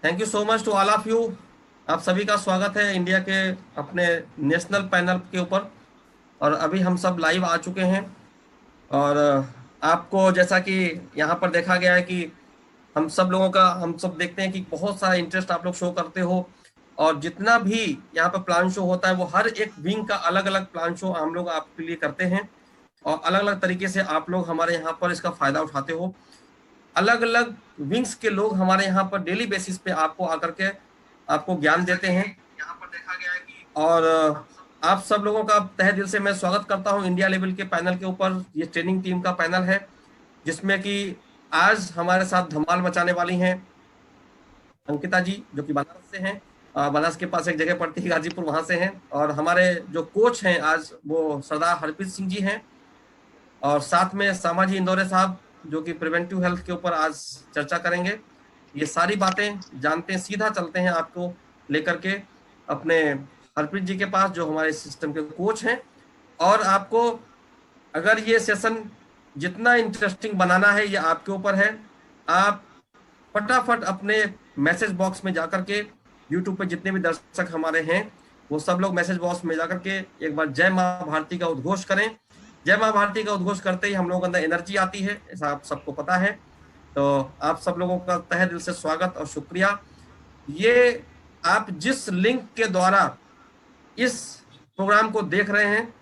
Thank you so much to all of you. आप सभी का स्वागत है इंडिया के अपने नेशनल पैनल के ऊपर। और अभी हम सब लाइव आ चुके हैं। और आपको जैसा कि यहाँ पर देखा गया है कि हम सब देखते हैं कि बहुत सारा इंटरेस्ट आप लोग शो करते हो। और जितना भी यहाँ पर प्लान शो होता है वो हर एक विंग का अलग अलग प्लान शो हम लोग आपके लिए करते हैं। और अलग अलग तरीके से आप लोग हमारे यहाँ पर इसका फायदा उठाते हो। अलग अलग विंग्स के लोग हमारे यहाँ पर डेली बेसिस पे आपको आकर के आपको ज्ञान देते हैं। यहाँ पर देखा गया है कि और आप सब लोगों का तहे दिल से मैं स्वागत करता हूँ इंडिया लेवल के पैनल के ऊपर। ये ट्रेनिंग टीम का पैनल है जिसमें कि आज हमारे साथ धमाल मचाने वाली हैं अंकिता जी, जो कि बनारस से हैं। बनारस के पास एक जगह पड़ती है गाजीपुर, वहां से हैं। और हमारे जो कोच हैं आज वो सरदार हरप्रीत सिंह जी हैं। और साथ में सामाजी इंदौरे साहब, जो कि प्रिवेंटिव हेल्थ के ऊपर आज चर्चा करेंगे। ये सारी बातें जानते हैं, सीधा चलते हैं आपको लेकर के अपने हरप्रीत जी के पास, जो हमारे सिस्टम के कोच हैं। और आपको अगर ये सेशन जितना इंटरेस्टिंग बनाना है ये आपके ऊपर है। आप फटाफट अपने मैसेज बॉक्स में जाकर के यूट्यूब पे जितने भी दर्शक हमारे हैं वो सब लोग मैसेज बॉक्स में जाकर के एक बार जय माँ भारती का उद्घोष करें। जय माँ भारती का उद्घोष करते ही हम लोगों के अंदर एनर्जी आती है, ऐसा आप सबको पता है। तो आप सब लोगों का तहे दिल से स्वागत और शुक्रिया। ये आप जिस लिंक के द्वारा इस प्रोग्राम को देख रहे हैं,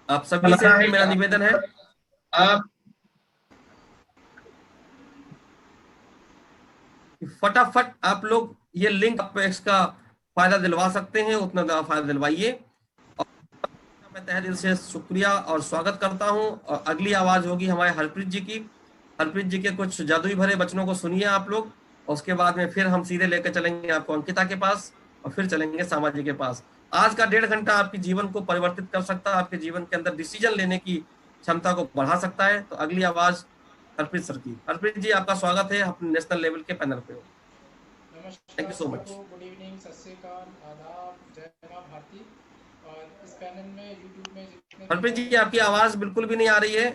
आप सभी से बनाना है कि मेरा निवेदन है आप कि फटाफट आप लोग ये लिंक आप इसका फायदा दिलवा सकते हैं, उतना ज़्यादा फायदा दिलवाइए। और मैं तहे दिल से शुक्रिया और स्वागत करता हूं। और अगली आवाज होगी हमारे हरप्रीत जी की। हरप्रीत जी के कुछ जादुई भरे वचनों को सुनिए आप लोग। और उसके बाद में फिर हम सीधे लेकर चलेंगे आपको अंकिता के पास, और फिर चलेंगे सामाजिक के पास। आज का 1.5 घंटा आपके जीवन को परिवर्तित कर सकता है, आपके जीवन के अंदर डिसीजन लेने की क्षमता को बढ़ा सकता है। तो अगली आवाज हरप्रीत सर की। हरप्रीत जी, आपका स्वागत है अपने नेशनल लेवल के पैनल पे। थैंक नमस्कार यू सो सभी मच। को, गुड इवनिंग, सत श्री अकाल, आदाब, जय माँ भारती। और इस पैनल में यूट्यूब में जितने भी हरप्रीत लोग जी, आपकी आवाज बिल्कुल भी नहीं आ रही है।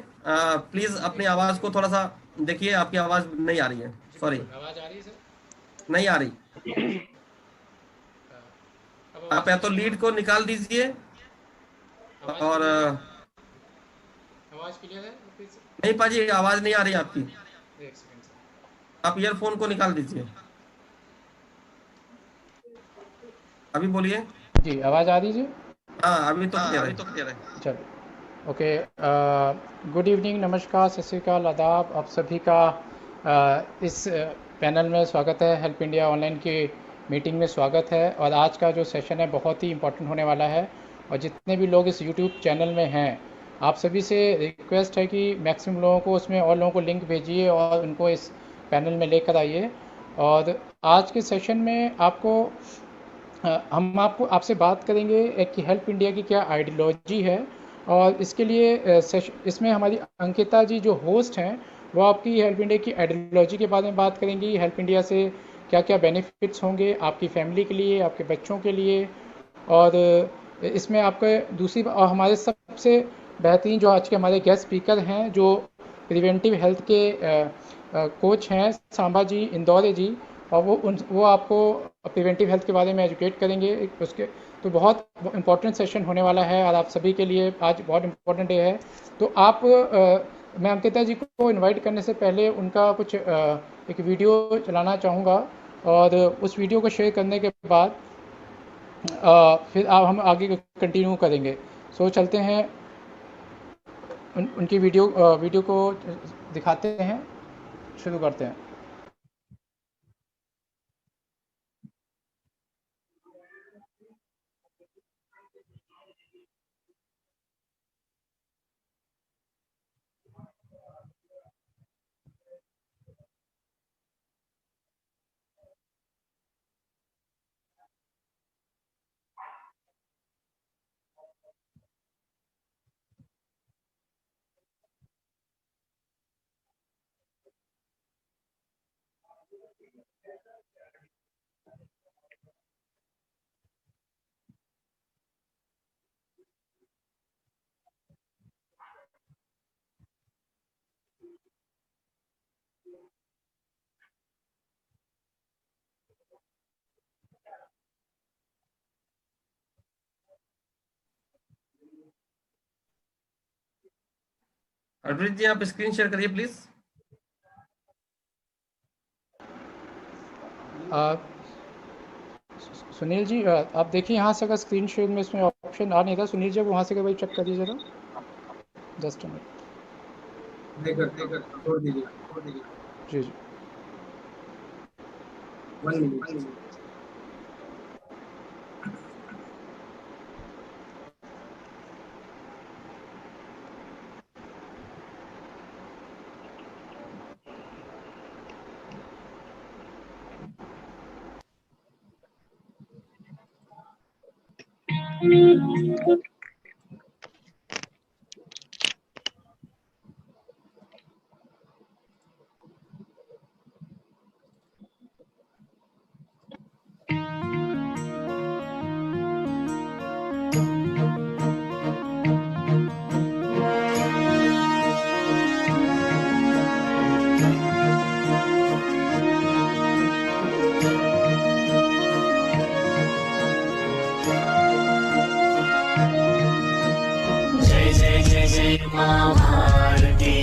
प्लीज अपनी एक आवाज सेकंड। को थोड़ा सा देखिए, आपकी आवाज नहीं आ रही है। जी सॉरी, बिल्कुल, आवाज़ आ रही है सर। नहीं आ रही। अ, अब आप आवाज़ या तो क्लियर है। लीड को निकाल दीजिए। आवाज़ और क्लियर है। आवाज़ क्लियर है फिर से। नहीं पाजी, आवाज नहीं आ रही आपकी। एक सेकंड सर। आप ईयरफोन को निकाल दीजिए। अभी बोलिए। जी, आवाज़ आ रही है जी। हाँ, अभी तो हाँ क्लियर अभी है। तो क्लियर है। चलिए, ओके। गुड इवनिंग, नमस्कार, सत श्री अकाल, आदाब, आप सभी का इस पैनल में स्वागत है। हेल्प इंडिया ऑनलाइन की मीटिंग में स्वागत है। और आज का जो सेशन है बहुत ही इम्पोर्टेंट होने वाला है। और जितने भी लोग इस यूट्यूब चैनल में हैं, आप सभी से रिक्वेस्ट है कि मैक्सिमम लोगों को उसमें और लोगों को लिंक भेजिए और उनको इस पैनल में लेकर आइए। और आज के सेशन में हम आपको आपसे बात करेंगे कि हेल्प इंडिया की क्या आइडियोलॉजी है। और इसके लिए इसमें हमारी अंकिता जी जो होस्ट हैं, वो आपकी हेल्प इंडिया की आइडियोलॉजी के बारे में बात करेंगी। हेल्प इंडिया से क्या क्या बेनिफिट्स होंगे आपकी फैमिली के लिए, आपके बच्चों के लिए। और इसमें आपके और हमारे सबसे बेहतरीन जो आज के हमारे गेस्ट स्पीकर हैं, जो प्रिवेंटिव हेल्थ के कोच हैं, सांबा जी इंदौरे जी। और वो आपको प्रिवेंटिव हेल्थ के बारे में एजुकेट करेंगे उसके। तो बहुत इंपॉर्टेंट सेशन होने वाला है और आप सभी के लिए आज बहुत इंपॉर्टेंट डे है। तो मैं अंकिता जी को इनवाइट करने से पहले उनका एक वीडियो चलाना चाहूँगा। और उस वीडियो को शेयर करने के बाद फिर हम आगे कंटिन्यू करेंगे। सो चलते हैं, उनकी वीडियो को दिखाते हैं, शुरू करते हैं। अद्वित जी आप स्क्रीन शेयर करिए प्लीज। सुनील जी आप देखिए यहाँ से, अगर स्क्रीन शेयर में इसमें ऑप्शन आ नहीं था सुनील जी, वहाँ से वही चेक करिए जरा, जस्ट नहीं करता हूँ, छोड़ दीजिए। जी जी। 1 मिनट। माँ भारती,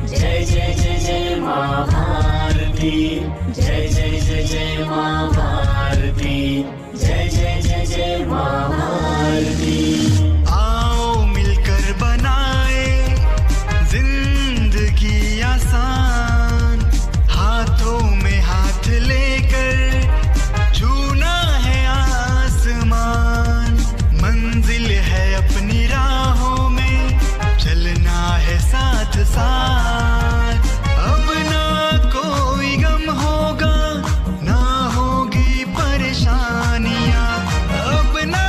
जय जय जय जय माँ भारती, जय जय जय जय माँ भारती, जय जय जय जय माँ भारती। आओ मिलकर बनाए जिंदगी आसान, हाथों में हाथ लेकर छूना है आसमान, मंजिल है अपनी राहों में चलना है साथ साथ, अब ना कोई गम होगा ना होगी परेशानियाँ, अब ना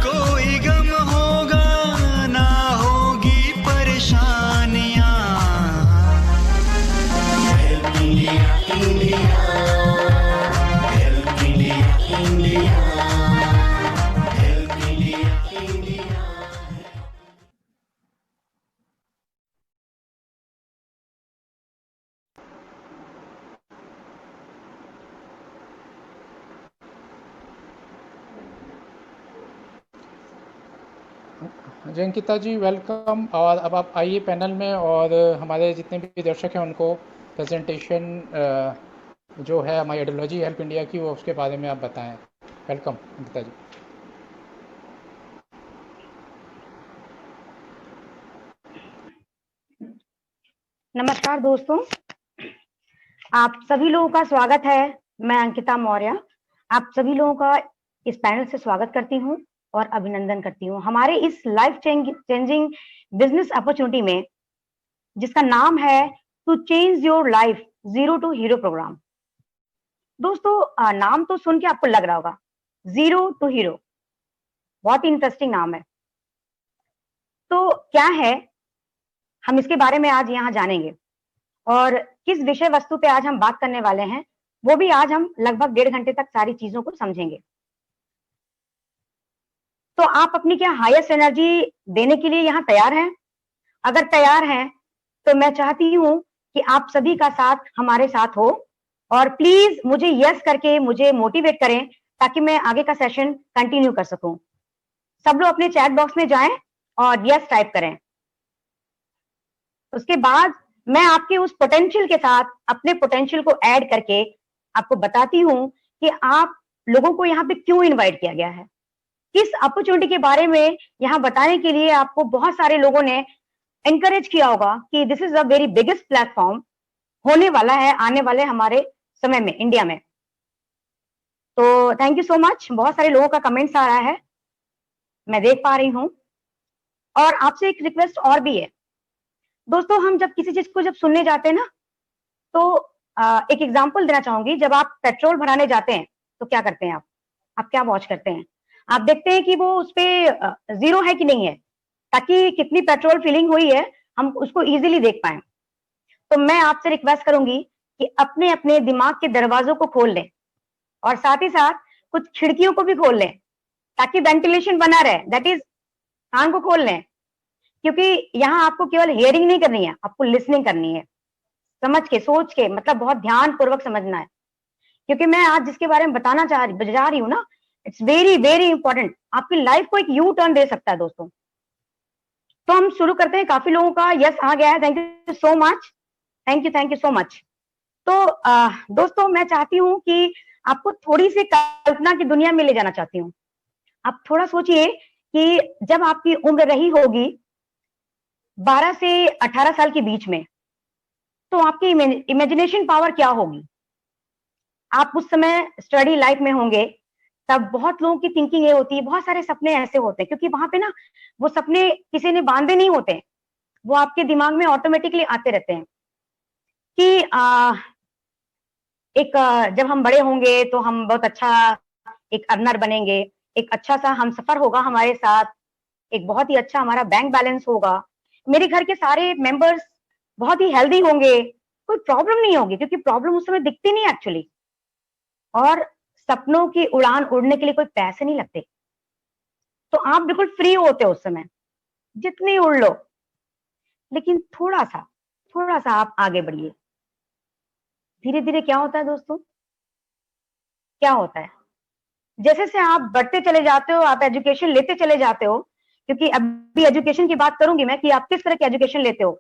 कोई गम होगा ना होगी परेशानियाँ। Help India India, help India India, help India India. जी अंकिता जी वेलकम। और अब आप आइए पैनल में, और हमारे जितने भी दर्शक हैं उनको प्रेजेंटेशन जो है हमारी आइडियोलॉजी हेल्प इंडिया की, वो उसके बारे में आप बताएं। वेलकम अंकिता जी। नमस्कार दोस्तों, आप सभी लोगों का स्वागत है। मैं अंकिता मौर्य आप सभी लोगों का इस पैनल से स्वागत करती हूं और अभिनंदन करती हूं हमारे इस लाइफ चेंजिंग बिजनेस अपॉर्चुनिटी में, जिसका नाम है to change your life zero to hero programme. दोस्तों नाम तो सुन के आपको लग रहा होगा जीरो टू हीरो, बहुत ही इंटरेस्टिंग नाम है। तो क्या है, हम इसके बारे में आज यहाँ जानेंगे, और किस विषय वस्तु पे आज हम बात करने वाले हैं वो भी आज हम लगभग 1.5 घंटे तक सारी चीजों को समझेंगे। तो आप अपनी क्या हाईएस्ट एनर्जी देने के लिए यहाँ तैयार हैं? अगर तैयार हैं तो मैं चाहती हूँ कि आप सभी का साथ हमारे साथ हो, और प्लीज मुझे यस करके मुझे मोटिवेट करें ताकि मैं आगे का सेशन कंटिन्यू कर सकूं। सब लोग अपने चैट बॉक्स में जाएं और यस टाइप करें। उसके बाद मैं आपके उस पोटेंशियल के साथ अपने पोटेंशियल को ऐड करके आपको बताती हूँ कि आप लोगों को यहाँ पे क्यों इनवाइट किया गया है, किस अपॉर्चुनिटी के बारे में यहाँ बताने के लिए आपको बहुत सारे लोगों ने एनकरेज किया होगा कि this is a very biggest platform होने वाला है आने वाले हमारे समय में इंडिया में। तो थैंक यू सो मच, बहुत सारे लोगों का कमेंट्स आ रहा है, मैं देख पा रही हूँ। और आपसे एक रिक्वेस्ट और भी है दोस्तों, हम जब किसी चीज को जब सुनने जाते हैं ना, तो एक एग्जांपल देना चाहूंगी। जब आप पेट्रोल भराने जाते हैं तो क्या करते हैं आप क्या वॉच करते हैं? आप देखते हैं कि वो उस पे जीरो है कि नहीं है, ताकि कितनी पेट्रोल फिलिंग हुई है हम उसको इजीली देख पाए। तो मैं आपसे रिक्वेस्ट करूंगी कि अपने अपने दिमाग के दरवाजों को खोल लें, और साथ ही साथ कुछ खिड़कियों को भी खोल लें ताकि वेंटिलेशन बना रहे। दैट इज, कान को खोल लें, क्योंकि यहाँ आपको केवल हियरिंग नहीं करनी है, आपको लिसनिंग करनी है, समझ के सोच के, मतलब बहुत ध्यान पूर्वक समझना है। क्योंकि मैं आज जिसके बारे में बताना जा रही हूँ ना, इट्स वेरी वेरी इंपॉर्टेंट, आपकी लाइफ को एक यू टर्न दे सकता है दोस्तों। तो हम शुरू करते हैं। काफी लोगों का यस आ गया है, thank you so much, thank you so much. तो दोस्तों मैं चाहती हूँ कि आपको थोड़ी सी कल्पना की दुनिया में ले जाना चाहती हूँ। आप थोड़ा सोचिए कि जब आपकी उम्र रही होगी 12 से 18 साल के बीच में, तो आपकी इमेजिनेशन पावर क्या होगी। आप उस समय स्टडी लाइफ में होंगे, तब बहुत लोगों की थिंकिंग ये होती है, बहुत सारे सपने ऐसे होते हैं, क्योंकि वहां पे ना वो सपने किसी ने बांधे नहीं होते हैं, वो आपके दिमाग में ऑटोमेटिकली आते रहते हैं कि जब हम बड़े होंगे तो हम बहुत अच्छा एक अर्नर बनेंगे, एक अच्छा सा हमसफर होगा हमारे साथ, एक बहुत ही अच्छा हमारा बैंक बैलेंस होगा, मेरे घर के सारे मेंबर्स बहुत ही हेल्दी होंगे, कोई प्रॉब्लम नहीं होगी, क्योंकि प्रॉब्लम उस समय दिखती नहीं एक्चुअली। और सपनों की उड़ान उड़ने के लिए कोई पैसे नहीं लगते, तो आप बिल्कुल फ्री होते हो उस समय, जितनी उड़ लो। लेकिन थोड़ा सा आप आगे बढ़िए, धीरे धीरे क्या होता है दोस्तों, क्या होता है, जैसे से आप बढ़ते चले जाते हो, आप एजुकेशन लेते चले जाते हो, क्योंकि अभी एजुकेशन की बात करूंगी मैं कि आप किस तरह की एजुकेशन लेते हो,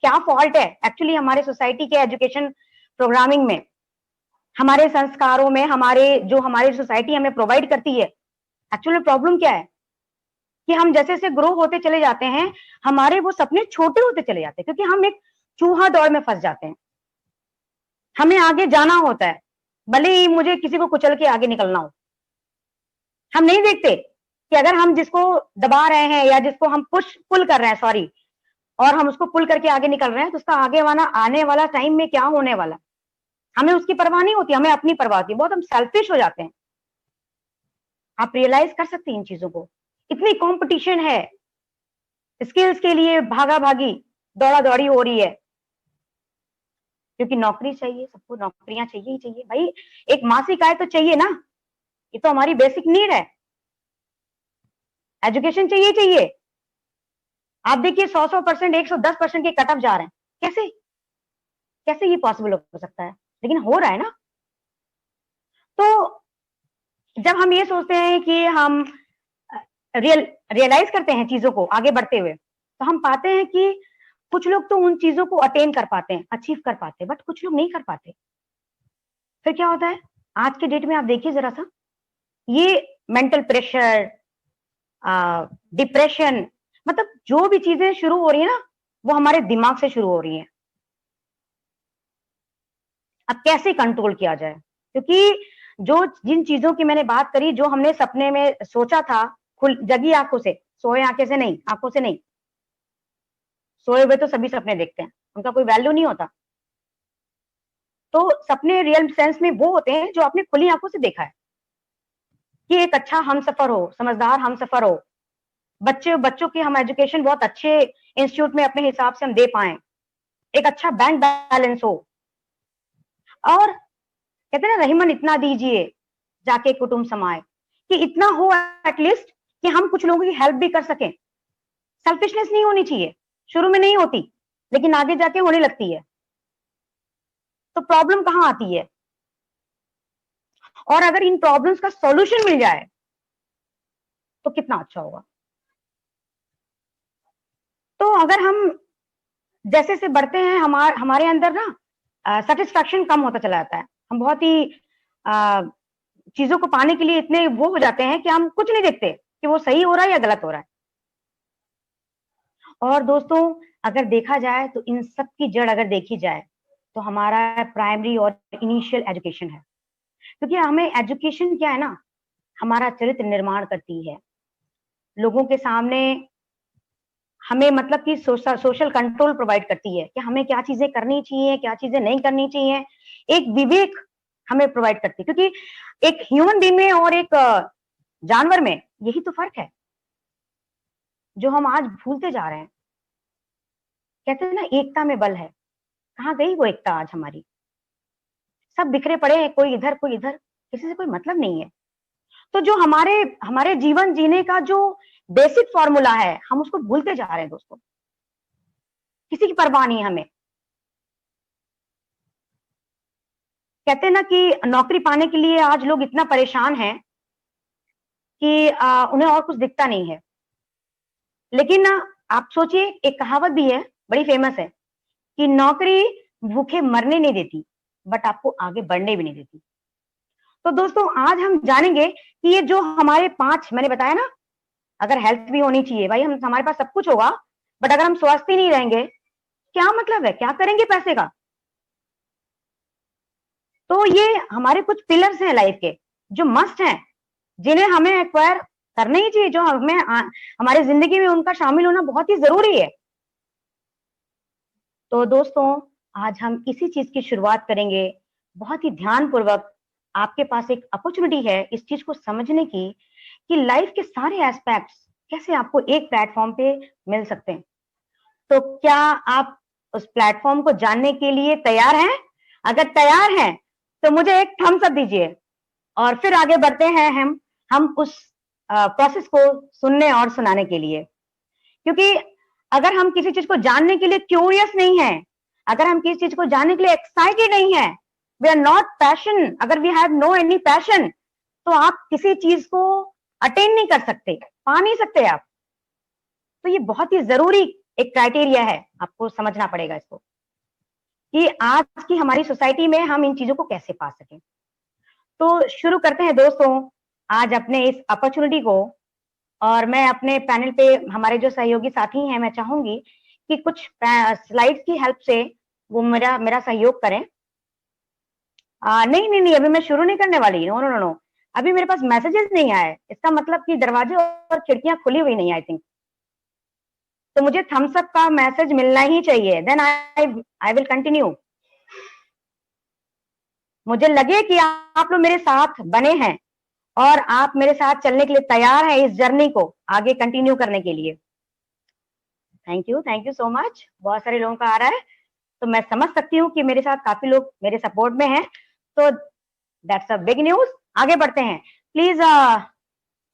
क्या फॉल्ट है एक्चुअली हमारे सोसाइटी के एजुकेशन प्रोग्रामिंग में, हमारे संस्कारों में, हमारी सोसाइटी हमें प्रोवाइड करती है। एक्चुअली प्रॉब्लम क्या है कि हम जैसे से ग्रो होते चले जाते हैं, हमारे वो सपने छोटे होते चले जाते हैं, क्योंकि हम एक चूहा दौड़ में फंस जाते हैं। हमें आगे जाना होता है, भले ही मुझे किसी को कुचल के आगे निकलना हो। हम नहीं देखते कि अगर हम जिसको दबा रहे हैं या जिसको हम पुल कर रहे हैं, सॉरी, और हम उसको पुल करके आगे निकल रहे हैं, तो उसका आने वाला टाइम में क्या होने वाला, हमें उसकी परवाह नहीं होती, हमें अपनी परवाह होती है। बहुत हम सेल्फिश हो जाते हैं। आप रियलाइज कर सकते हैं इन चीजों को, इतनी कंपटीशन है, स्किल्स के लिए भागा भागी दौड़ा दौड़ी हो रही है, क्योंकि नौकरी चाहिए, सबको नौकरियां चाहिए ही चाहिए भाई, एक मासिक आय तो चाहिए ना, ये तो हमारी बेसिक नीड है। एजुकेशन चाहिए। आप देखिए 100% 110% के कट ऑफ जा रहे हैं, कैसे ये पॉसिबल हो सकता है, लेकिन हो रहा है ना। तो जब हम ये सोचते हैं कि हम रियलाइज करते हैं चीजों को आगे बढ़ते हुए, तो हम पाते हैं कि कुछ लोग तो उन चीजों को अटेन कर पाते हैं, अचीव कर पाते हैं, बट कुछ लोग नहीं कर पाते। फिर क्या होता है आज के डेट में, आप देखिए जरा सा, ये मेंटल प्रेशर, डिप्रेशन, मतलब जो भी चीजें शुरू हो रही है ना, वो हमारे दिमाग से शुरू हो रही है। अब कैसे कंट्रोल किया जाए, क्योंकि जिन चीजों की मैंने बात करी, जो हमने सपने में सोचा था, जगी आंखों से, सोए आंखें से नहीं, आंखों से नहीं, सोए हुए तो सभी सपने देखते हैं, उनका कोई वैल्यू नहीं होता। तो सपने रियल सेंस में वो होते हैं जो आपने खुली आंखों से देखा है, कि एक अच्छा हमसफर हो, समझदार हमसफर हो, बच्चों की हम एजुकेशन बहुत अच्छे इंस्टीट्यूट में अपने हिसाब से हम दे पाए, एक अच्छा बैंक बैलेंस हो, और कहते हैं ना, रहीमन इतना दीजिए जाके कुटुंब समाए, कि इतना हो एटलीस्ट कि हम कुछ लोगों की हेल्प भी कर सकें। सेल्फिशनेस नहीं होनी चाहिए, शुरू में नहीं होती, लेकिन आगे जाके होने लगती है। तो प्रॉब्लम कहां आती है, और अगर इन प्रॉब्लम्स का सॉल्यूशन मिल जाए तो कितना अच्छा होगा। तो अगर हम जैसे से बढ़ते हैं, हमारे अंदर ना सेटिस्फैक्शन कम होता चला जाता है, हम बहुत ही चीजों को पाने के लिए इतने वो हो जाते हैं कि हम कुछ नहीं देखते कि वो सही हो रहा है या गलत हो रहा है। और दोस्तों अगर देखा जाए तो इन सब की जड़ अगर देखी जाए तो हमारा प्राइमरी और इनिशियल एजुकेशन है, क्योंकि हमें एजुकेशन क्या है ना, हमारा चरित्र निर्माण करती है, लोगों के सामने हमें मतलब कि सोशल कंट्रोल प्रोवाइड करती है कि हमें क्या चीजें करनी चाहिए, क्या चीजें नहीं करनी चाहिए, एक विवेक हमें प्रोवाइड करती है। क्योंकि एक ह्यूमन बीइंग में और एक जानवर में यही तो फर्क है जो हम आज भूलते जा रहे हैं। कहते हैं ना, एकता में बल है, कहाँ गई वो एकता आज हमारी, सब बिखरे पड़े हैं, कोई इधर कोई इधर, किसी से कोई मतलब नहीं है। तो जो हमारे जीवन जीने का जो बेसिक फॉर्मूला है, हम उसको भूलते जा रहे हैं दोस्तों, किसी की परवाह नहीं हमें। कहते हैं ना कि नौकरी पाने के लिए आज लोग इतना परेशान हैं कि उन्हें और कुछ दिखता नहीं है, लेकिन ना आप सोचिए, एक कहावत भी है, बड़ी फेमस है, कि नौकरी भूखे मरने नहीं देती, बट आपको आगे बढ़ने भी नहीं देती। तो दोस्तों, आज हम जानेंगे कि ये जो हमारे 5 मैंने बताया ना, अगर हेल्थ भी होनी चाहिए भाई, हम हमारे पास सब कुछ होगा, बट अगर हम स्वस्थ ही नहीं रहेंगे, क्या मतलब है, क्या करेंगे पैसे का? तो ये हमारे कुछ पिलर्स हैं लाइफ के, जो मस्ट हैं, जिन्हें हमें एक्वायर करना ही चाहिए, जो हमें हमारी जिंदगी में उनका शामिल होना बहुत ही जरूरी है। तो दोस्तों, आज हम इसी चीज की शुरुआत करेंगे, बहुत ही ध्यानपूर्वक। आपके पास एक अपॉर्चुनिटी है इस चीज को समझने की, कि लाइफ के सारे एस्पेक्ट्स कैसे आपको एक प्लेटफॉर्म पे मिल सकते हैं। तो क्या आप उस प्लेटफॉर्म को जानने के लिए तैयार हैं? अगर तैयार हैं तो मुझे एक थम्स अप दीजिए, और फिर आगे बढ़ते हैं हम उस प्रोसेस को सुनने और सुनाने के लिए। क्योंकि अगर हम किसी चीज को जानने के लिए क्यूरियस नहीं है, अगर हम किसी चीज को जानने के लिए एक्साइटेड नहीं है, वी आर नॉट पैशन, अगर we have no any passion, तो आप किसी चीज को अटेन नहीं कर सकते, पा नहीं सकते आप। तो ये बहुत ही जरूरी एक क्राइटेरिया है, आपको समझना पड़ेगा इसको, कि आज की हमारी सोसाइटी में हम इन चीजों को कैसे पा सकें। तो शुरू करते हैं दोस्तों आज अपने इस अपॉर्चुनिटी को। और मैं अपने पैनल पे हमारे जो सहयोगी साथी हैं, मैं चाहूंगी कि कुछ स्लाइड्स की हेल्प से वो मेरा सहयोग करें। नहीं, अभी मैं शुरू नहीं करने वाली। नो, अभी मेरे पास मैसेजेस नहीं आए, इसका मतलब कि दरवाजे और खिड़कियां खुली हुई नहीं, आई थिंक। तो मुझे थम्स अप का मैसेज मिलना ही चाहिए, देन आई विल कंटिन्यू। मुझे लगे कि आप लोग मेरे साथ बने हैं और आप मेरे साथ चलने के लिए तैयार हैं इस जर्नी को आगे कंटिन्यू करने के लिए। Thank you so much. बहुत सारे लोगों का आ रहा है, तो मैं समझ सकती हूँ कि मेरे साथ काफी लोग मेरे सपोर्ट में हैं, तो दैट्स अ बिग न्यूज। आगे बढ़ते हैं प्लीज।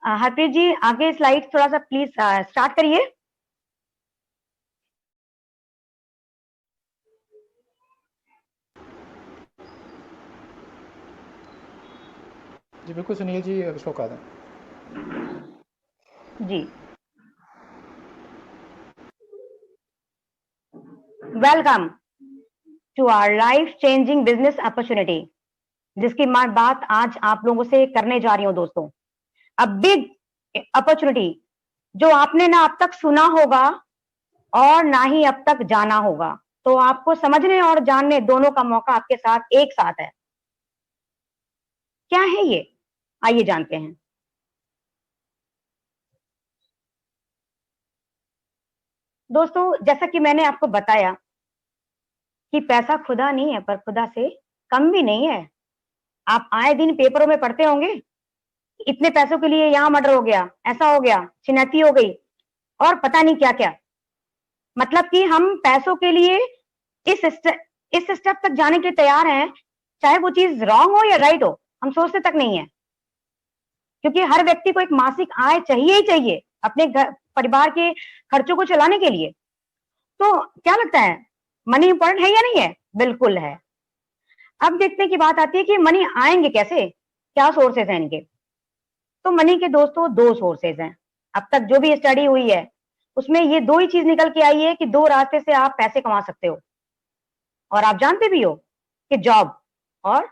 हरप्रीत जी, आगे स्लाइड थोड़ा सा प्लीज स्टार्ट करिए। जी बिल्कुल सुनील जी, शो कर दें। जी, welcome to our life changing business opportunity, जिसकी मैं बात आज आप लोगों से करने जा रही हूँ दोस्तों। अ बिग अपॉर्चुनिटी जो आपने ना अब तक सुना होगा और ना ही अब तक जाना होगा, तो आपको समझने और जानने दोनों का मौका आपके साथ एक साथ है। क्या है ये, आइए जानते हैं। दोस्तों, जैसा कि मैंने आपको बताया कि पैसा खुदा नहीं है, पर खुदा से कम भी नहीं है। आप आए दिन पेपरों में पढ़ते होंगे, इतने पैसों के लिए यहां मर्डर हो गया, ऐसा हो गया, छिनैती हो गई, और पता नहीं क्या क्या। मतलब कि हम पैसों के लिए इस स्टेप तक जाने के लिए तैयार हैं, चाहे वो चीज रॉन्ग हो या राइट हो, हम सोचते तक नहीं है। क्योंकि हर व्यक्ति को एक मासिक आय चाहिए ही चाहिए अपने परिवार के खर्चों को चलाने के लिए। तो क्या लगता है, मनी इंपॉर्टेंट है या नहीं है? बिल्कुल है। अब देखने की बात आती है कि मनी आएंगे कैसे, क्या सोर्सेस हैं इनके। तो मनी के दोस्तों 2 सोर्सेज हैं। अब तक जो भी स्टडी हुई है उसमें ये 2 ही चीज निकल के आई है कि 2 रास्ते से आप पैसे कमा सकते हो, और आप जानते भी हो कि जॉब और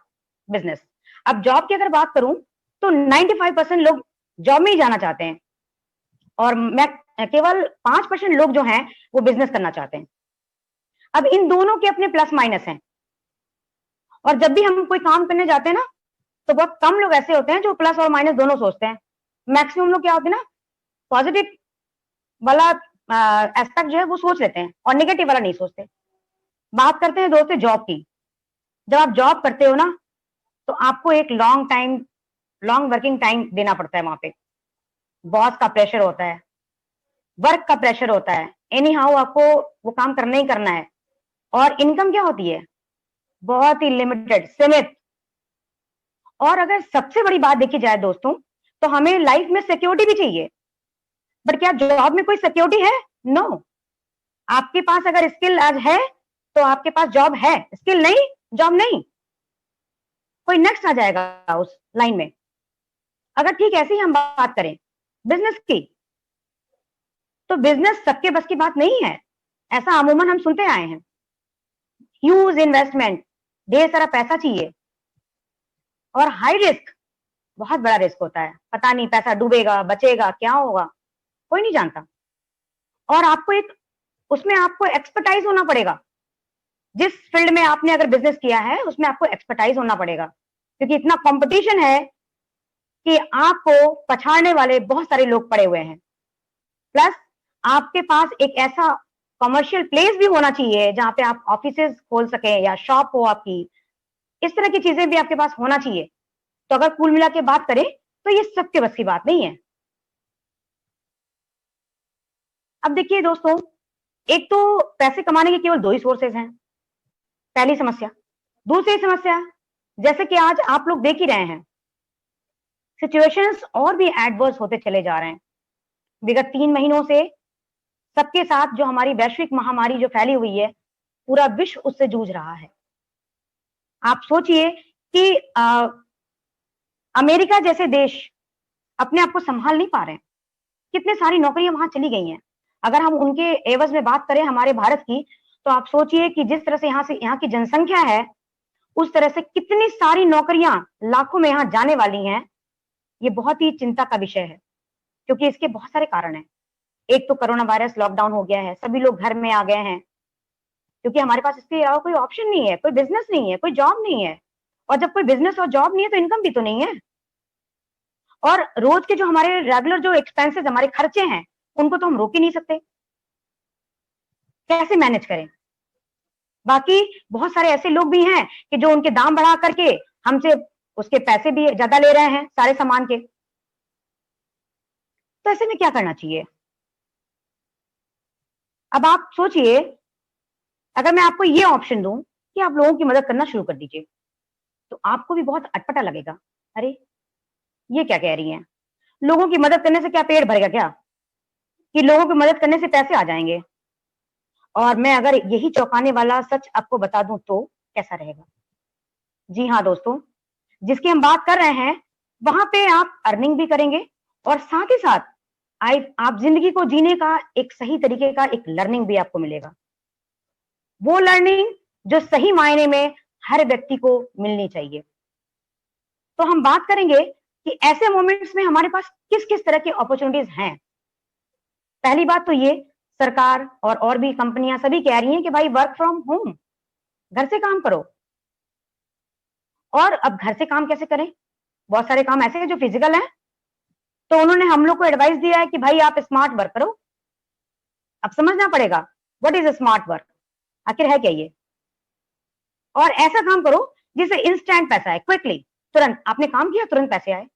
बिजनेस। अब जॉब की अगर बात करूं तो 95% लोग जॉब में ही जाना चाहते हैं, और मैं केवल 5% लोग जो हैं वो बिजनेस करना चाहते हैं। अब इन दोनों के अपने प्लस माइनस हैं, और जब भी हम कोई काम करने जाते हैं ना, तो बहुत कम लोग ऐसे होते हैं जो प्लस और माइनस दोनों सोचते हैं। मैक्सिमम लोग क्या होते हैं ना, पॉजिटिव वाला एस्पेक्ट जो है वो सोच लेते हैं, और नेगेटिव वाला नहीं सोचते। बात करते हैं दोस्तों जॉब की। जब आप जॉब करते हो ना, तो आपको एक लॉन्ग वर्किंग टाइम देना पड़ता है। वहां पे बॉस का प्रेशर होता है, वर्क का प्रेशर होता है, एनी हाउ आपको वो काम करना ही करना है। और इनकम क्या होती है, बहुत ही लिमिटेड, सीमित। और अगर सबसे बड़ी बात देखी जाए दोस्तों, तो हमें लाइफ में सिक्योरिटी भी चाहिए, बट क्या जॉब में कोई सिक्योरिटी है? नो। आपके पास अगर स्किल आज है तो आपके पास जॉब है, स्किल नहीं, जॉब नहीं। कोई नेक्स्ट आ जाएगा उस लाइन में। अगर ठीक ऐसे ही हम बात करें बिजनेस की, तो बिजनेस सबके बस की बात नहीं है, ऐसा अमूमन हम सुनते आए हैं। ह्यूज इन्वेस्टमेंट, ढेर सारा पैसा चाहिए और हाई रिस्क, बहुत बड़ा रिस्क होता है। पता नहीं पैसा डूबेगा, बचेगा, क्या होगा, कोई नहीं जानता। और आपको एक उसमें आपको एक्सपर्टाइज होना पड़ेगा। जिस फील्ड में आपने अगर बिजनेस किया है उसमें आपको एक्सपर्टाइज होना पड़ेगा, क्योंकि इतना कंपटीशन है कि आपको पछाड़ने वाले बहुत सारे लोग पड़े हुए हैं। प्लस आपके पास एक ऐसा कमर्शियल प्लेस भी होना चाहिए जहां पे आप ऑफिसेज खोल सकें या शॉप हो आपकी, इस तरह की चीजें भी आपके पास होना चाहिए। तो अगर कुल मिला के बात करें तो ये सबके बस की बात नहीं है। अब देखिए दोस्तों, एक तो पैसे कमाने के केवल 2 ही सोर्सेज हैं, पहली समस्या। दूसरी समस्या, जैसे कि आज आप लोग देख ही रहे हैं, सिचुएशंस और भी एडवर्स होते चले जा रहे हैं। विगत 3 महीनों से सबके साथ जो हमारी वैश्विक महामारी जो फैली हुई है, पूरा विश्व उससे जूझ रहा है। आप सोचिए कि अमेरिका जैसे देश अपने आप को संभाल नहीं पा रहे हैं, कितने सारी नौकरियां वहां चली गई हैं। अगर हम उनके एवज में बात करें हमारे भारत की, तो आप सोचिए कि जिस तरह से यहाँ की जनसंख्या है, उस तरह से कितनी सारी नौकरियां लाखों में यहाँ जाने वाली हैं। ये बहुत ही चिंता का विषय है, क्योंकि इसके बहुत सारे कारण हैं। एक तो कोरोना वायरस, लॉकडाउन हो गया है, सभी लोग घर में आ गए हैं, क्योंकि हमारे पास इसके अलावा कोई ऑप्शन नहीं है, कोई बिजनेस नहीं है, कोई जॉब नहीं है। और जब कोई बिजनेस और जॉब नहीं है तो इनकम भी तो नहीं है। और रोज के जो हमारे रेगुलर जो एक्सपेंसेस, हमारे खर्चे हैं, उनको तो हम रोक ही नहीं सकते, कैसे मैनेज करें। बाकी बहुत सारे ऐसे लोग भी हैं कि जो उनके दाम बढ़ा करके हमसे उसके पैसे भी ज्यादा ले रहे हैं सारे सामान के। तो ऐसे में क्या करना चाहिए? अब आप सोचिए, अगर मैं आपको ये ऑप्शन दूं कि आप लोगों की मदद करना शुरू कर दीजिए, तो आपको भी बहुत अटपटा लगेगा। अरे ये क्या कह रही हैं, लोगों की मदद करने से क्या पेट भरेगा क्या, कि लोगों की मदद करने से पैसे आ जाएंगे? और मैं अगर यही चौंकाने वाला सच आपको बता दूं तो कैसा रहेगा? जी हाँ दोस्तों, जिसकी हम बात कर रहे हैं, वहां पे आप अर्निंग भी करेंगे और साथ ही साथ आप जिंदगी को जीने का एक सही तरीके का एक लर्निंग भी आपको मिलेगा। वो लर्निंग जो सही मायने में हर व्यक्ति को मिलनी चाहिए। तो हम बात करेंगे कि ऐसे मोमेंट्स में हमारे पास किस किस तरह की अपॉर्चुनिटीज हैं। पहली बात तो ये, सरकार और भी कंपनियां सभी कह रही हैं कि भाई वर्क फ्रॉम होम, घर से काम करो। और अब घर से काम कैसे करें? बहुत सारे काम ऐसे हैं जो फिजिकल हैं, तो उन्होंने हम लोग को एडवाइस दिया है कि भाई आप स्मार्ट वर्क करो। अब समझना पड़ेगा व्हाट इज स्मार्ट वर्क, आखिर है क्या ये। और ऐसा काम करो जिससे इंस्टेंट पैसा है, क्विकली, तुरंत आपने काम किया तुरंत पैसे आए।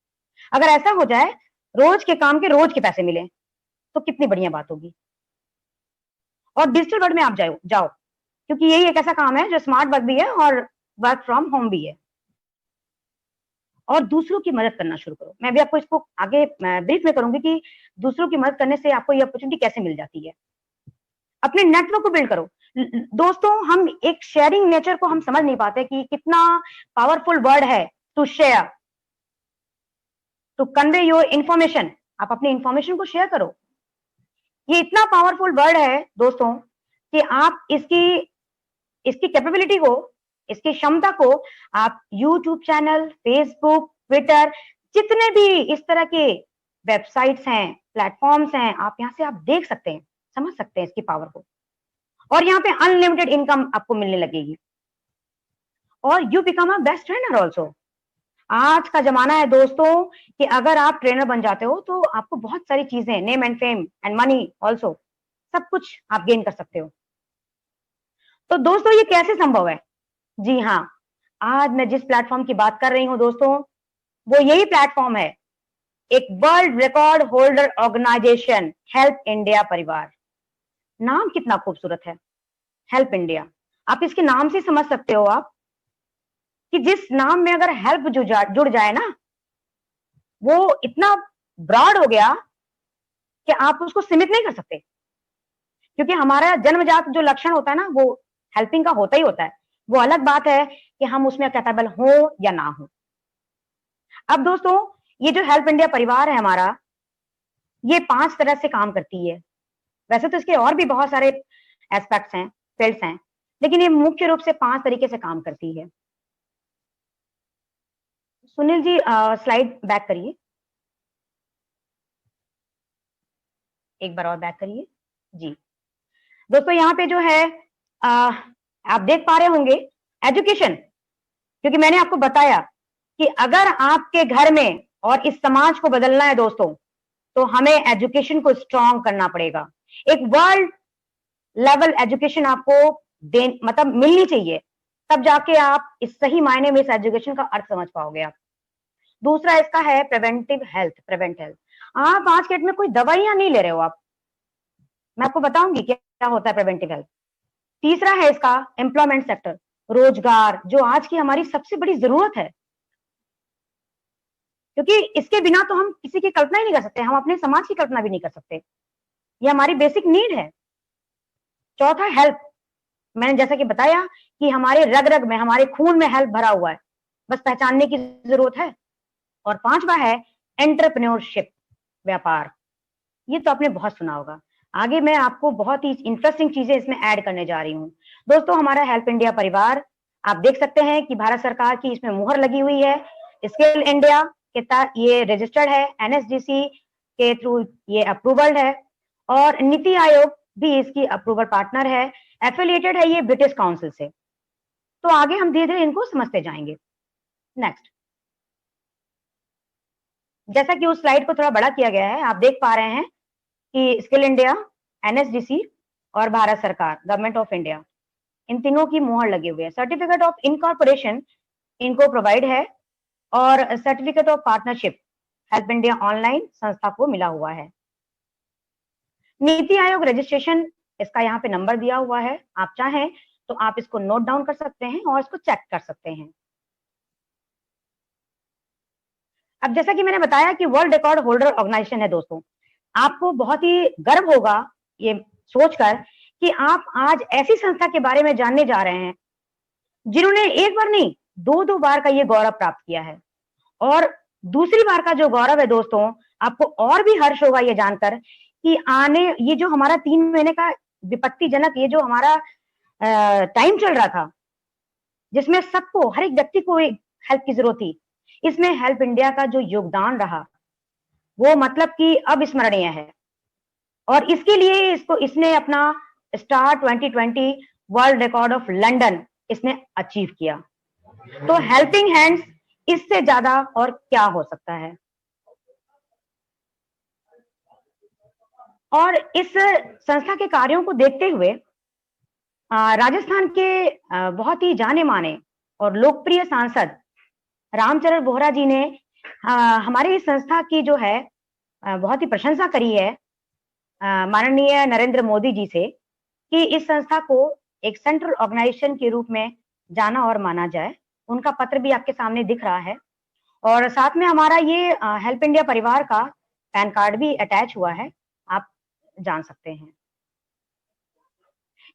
अगर ऐसा हो जाए, रोज के काम के रोज के पैसे मिले, तो कितनी बढ़िया बात होगी। और डिजिटल वर्ल्ड में आप जाओ, क्योंकि यही एक ऐसा काम है जो स्मार्ट वर्क भी है और वर्क फ्रॉम होम भी है। और दूसरों की मदद करना शुरू करो। मैं भी आपको इसको आगे ब्रीफ में करूंगी कि दूसरों की मदद करने से आपको ये अपॉर्चुनिटी कैसे मिल जाती है। अपने नेटवर्क को बिल्ड करो। दोस्तों, हम एक शेयरिंग नेचर को हम समझ नहीं पाते कि कितना पावरफुल वर्ड है to share, to convey your information. आप अपनी इंफॉर्मेशन को शेयर करो। ये इतना पावरफुल वर्ड है दोस्तों कि आप इसकी कैपेबिलिटी को, इसकी क्षमता को आप यूट्यूब चैनल, फेसबुक, ट्विटर, जितने भी इस तरह के वेबसाइट्स हैं, प्लेटफॉर्म्स हैं, आप यहां से आप देख सकते हैं, समझ सकते हैं इसकी पावर को। और यहाँ पे अनलिमिटेड इनकम आपको मिलने लगेगी। और you become a best trainer also. आज का जमाना है दोस्तों कि अगर आप ट्रेनर बन जाते हो तो आपको बहुत सारी चीजें, name and fame and money also, सब कुछ आप गेन कर सकते हो। तो दोस्तों, ये कैसे संभव है? जी हाँ, आज मैं जिस प्लेटफॉर्म की बात कर रही हूं दोस्तों, वो यही प्लेटफॉर्म है, एक world record holder organisation, help India Parivar. नाम कितना खूबसूरत है, हेल्प इंडिया। आप इसके नाम से समझ सकते हो आप कि जिस नाम में अगर हेल्प जुड़ जाए ना, वो इतना ब्रॉड हो गया कि आप उसको सीमित नहीं कर सकते। क्योंकि हमारा जन्मजात जो लक्षण होता है ना, वो हेल्पिंग का होता ही होता है। वो अलग बात है कि हम उसमें कैपेबल हो या ना हो। अब दोस्तों, ये जो हेल्प इंडिया परिवार है हमारा, ये 5 तरह से काम करती है। वैसे तो इसके और भी बहुत सारे एस्पेक्ट्स हैं, फील्ड्स हैं, लेकिन ये मुख्य रूप से 5 तरीके से काम करती है। सुनील जी स्लाइड बैक करिए, एक बार और बैक करिए जी। दोस्तों यहाँ पे जो है आप देख पा रहे होंगे एजुकेशन, क्योंकि मैंने आपको बताया कि अगर आपके घर में और इस समाज को बदलना है दोस्तों, तो हमें एजुकेशन को स्ट्रॉन्ग करना पड़ेगा। एक वर्ल्ड लेवल एजुकेशन आपको मतलब मिलनी चाहिए, तब जाके आप इस सही मायने में इस एजुकेशन का अर्थ समझ पाओगे आप। दूसरा इसका है प्रिवेंटिव हेल्थ, प्रिवेंट हेल्थ। आप आज के डेट में कोई दवाइयां नहीं ले रहे हो आप, मैं आपको बताऊंगी क्या होता है प्रिवेंटिव हेल्थ। तीसरा है इसका एम्प्लॉयमेंट सेक्टर, रोजगार, जो आज की हमारी सबसे बड़ी जरूरत है, क्योंकि इसके बिना तो हम किसी की कल्पना ही नहीं कर सकते, हम अपने समाज की कल्पना भी नहीं कर सकते, ये हमारी बेसिक नीड है। चौथा हेल्थ, मैंने जैसा कि बताया कि हमारे रग रग में, हमारे खून में हेल्थ भरा हुआ है, बस पहचानने की जरूरत है। और पांचवा है एंटरप्रेन्योरशिप, व्यापार। ये तो आपने बहुत सुना होगा, आगे मैं आपको बहुत ही इंटरेस्टिंग चीजें इसमें ऐड करने जा रही हूँ। दोस्तों हमारा हेल्प इंडिया परिवार, आप देख सकते हैं कि भारत सरकार की इसमें मुहर लगी हुई है, स्किल इंडिया के तहत ये रजिस्टर्ड है, एनएसडीसी के थ्रू ये अप्रूवल्ड है, और नीति आयोग भी इसकी अप्रूवल पार्टनर है, एफिलिएटेड है ये ब्रिटिश काउंसिल से। तो आगे हम धीरे धीरे इनको समझते जाएंगे। नेक्स्ट, जैसा कि उस स्लाइड को थोड़ा बड़ा किया गया है, आप देख पा रहे हैं कि स्किल इंडिया, एनएसडीसी और भारत सरकार, गवर्नमेंट ऑफ इंडिया, इन तीनों की मुहर लगी हुई है। सर्टिफिकेट ऑफ इनकॉर्पोरेशन इनको प्रोवाइड है, और certificate of partnership help India online संस्था को मिला हुआ है। नीति आयोग रजिस्ट्रेशन, इसका यहाँ पे नंबर दिया हुआ है, आप चाहें तो आप इसको नोट डाउन कर सकते हैं और इसको चेक कर सकते हैं। अब जैसा कि मैंने बताया कि वर्ल्ड रिकॉर्ड होल्डर ऑर्गेनाइजेशन है दोस्तों, आपको बहुत ही गर्व होगा ये सोचकर कि आप आज ऐसी संस्था के बारे में जानने जा रहे हैं जिन्होंने एक बार नहीं, दो बार का ये गौरव प्राप्त किया है। और दूसरी बार का जो गौरव है दोस्तों, आपको और भी हर्ष होगा ये जानकर कि ये जो हमारा 3 महीने का विपत्तिजनक ये जो हमारा टाइम चल रहा था, जिसमें सबको, हर एक व्यक्ति को हेल्प की जरूरत थी, इसमें हेल्प इंडिया का जो योगदान रहा वो मतलब कि अविस्मरणीय है। और इसके लिए इसने अपना star 2020 world record of London इसने अचीव किया। तो हेल्पिंग हैंड्स, इससे ज्यादा और क्या हो सकता है। और इस संस्था के कार्यों को देखते हुए राजस्थान के बहुत ही जाने माने और लोकप्रिय सांसद रामचरण बोहरा जी ने हमारी इस संस्था की जो है बहुत ही प्रशंसा करी है माननीय नरेंद्र मोदी जी से, कि इस संस्था को एक सेंट्रल ऑर्गेनाइजेशन के रूप में जाना और माना जाए। उनका पत्र भी आपके सामने दिख रहा है, और साथ में हमारा ये हेल्प इंडिया परिवार का पैन कार्ड भी अटैच हुआ है, आप जान सकते हैं।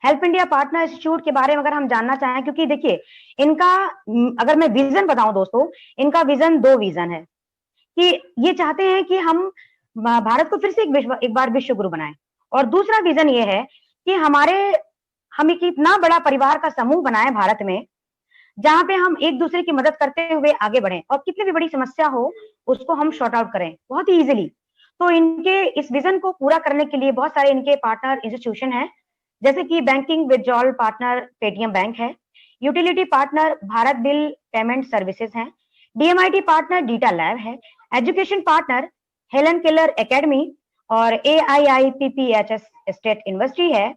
हेल्प इंडिया पार्टनर इंस्टीट्यूट के बारे में अगर हम जानना चाहें, क्योंकि देखिए इनका, अगर मैं विजन बताऊं दोस्तों, इनका विजन 2 विजन है कि ये चाहते हैं कि हम भारत को फिर से एक बार विश्व गुरु बनाएं, और दूसरा विजन ये है कि हम एक इतना बड़ा परिवार का समूह बनाएं भारत में, जहां पे हम एक दूसरे की मदद करते हुए आगे बढ़ें, और कितनी भी बड़ी समस्या हो उसको हम शॉर्ट आउट करें बहुत ही इजीली। तो इनके इस विजन को पूरा करने के लिए बहुत सारे इनके पार्टनर इंस्टीट्यूशन है, जैसे कि banking withdrawal partner Paytm bank है, utility partner Bharat bill payment services है, डीएमआईटी पार्टनर डीटा लैब है, education partner Helen Keller academy और AIIPPHS स्टेट यूनिवर्सिटी है,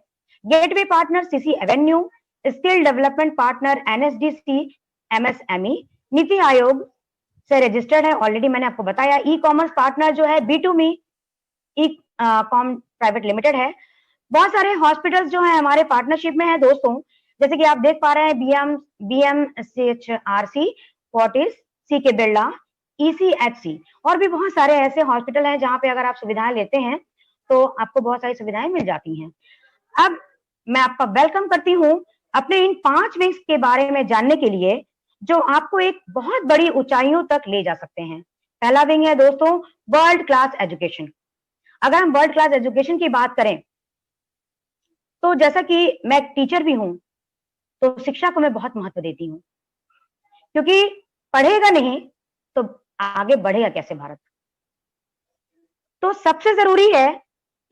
gateway partner CC avenue, skill development partner NSDC MSME, NITI Aayog से registered है, already मैंने आपको बताया। ई कॉमर्स पार्टनर जो है B2Me e com private limited है। बहुत सारे हॉस्पिटल्स जो है हमारे पार्टनरशिप में है दोस्तों, जैसे कि आप देख पा रहे हैं BMCHRC, Fortis, CK Birla, ECHC, और भी बहुत सारे ऐसे हॉस्पिटल हैं जहां पे अगर आप सुविधाएं लेते हैं तो आपको बहुत सारी सुविधाएं मिल जाती हैं। अब मैं आपका वेलकम करती हूं अपने इन 5 विंग्स के बारे में जानने के लिए, जो आपको एक बहुत बड़ी ऊंचाइयों तक ले जा सकते हैं। पहला विंग है दोस्तों वर्ल्ड क्लास एजुकेशन। अगर हम वर्ल्ड क्लास एजुकेशन की बात करें तो जैसा कि मैं एक टीचर भी हूं, तो शिक्षा को मैं बहुत महत्व देती हूँ, क्योंकि पढ़ेगा नहीं तो आगे बढ़ेगा कैसे भारत। तो सबसे जरूरी है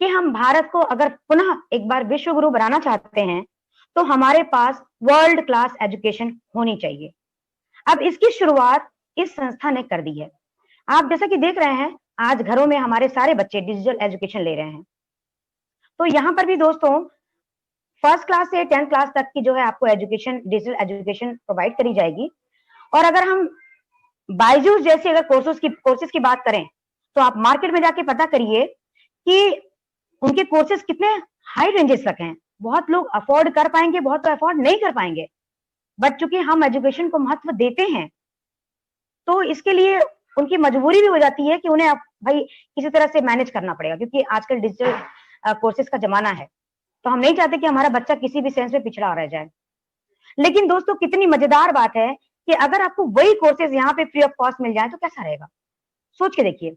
कि हम भारत को अगर पुनः एक बार विश्व गुरु बनाना चाहते हैं तो हमारे पास वर्ल्ड क्लास एजुकेशन होनी चाहिए। अब इसकी शुरुआत इस संस्था ने कर दी है। आप जैसा कि देख रहे हैं, आज घरों में हमारे सारे बच्चे डिजिटल एजुकेशन ले रहे हैं। तो यहाँ पर भी दोस्तों फर्स्ट क्लास से 10th क्लास तक की जो है आपको एजुकेशन, डिजिटल एजुकेशन प्रोवाइड करी जाएगी। और अगर हम बायजूस जैसे अगर कोर्सेज की बात करें तो आप मार्केट में जाके पता करिए कि उनके कोर्सेज कितने हाई रेंजेस तक हैं। बहुत लोग अफोर्ड कर पाएंगे, बहुत तो अफोर्ड नहीं कर पाएंगे, बट चूंकि हम एजुकेशन को महत्व देते हैं तो इसके लिए उनकी मजबूरी भी हो जाती है कि उन्हें भाई किसी तरह से मैनेज करना पड़ेगा, क्योंकि आजकल डिजिटल कोर्सेज का जमाना है। तो हम नहीं चाहते कि हमारा बच्चा किसी भी सेंस में पिछड़ा रह जाए। लेकिन दोस्तों कितनी मजेदार बात है कि अगर आपको वही कोर्सेज यहाँ पे फ्री ऑफ कॉस्ट मिल जाए तो कैसा रहेगा, सोच के देखिए।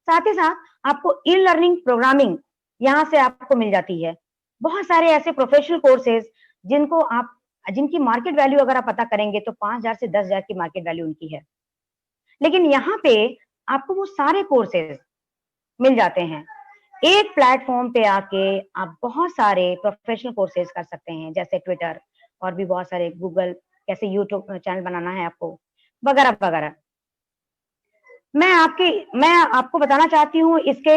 साथ ही साथ आपको ई लर्निंग प्रोग्रामिंग यहाँ से आपको मिल जाती है। बहुत सारे ऐसे प्रोफेशनल कोर्सेज जिनकी मार्केट वैल्यू अगर आप पता करेंगे तो 5,000 से 10,000 की मार्केट वैल्यू उनकी है। लेकिन यहाँ पे आपको वो सारे कोर्सेज मिल जाते हैं। एक प्लेटफॉर्म पे आके आप बहुत सारे प्रोफेशनल कोर्सेज कर सकते हैं, जैसे ट्विटर और भी बहुत सारे, गूगल, कैसे यूट्यूब चैनल बनाना है आपको, वगैरह वगैरह। मैं आपको बताना चाहती हूँ इसके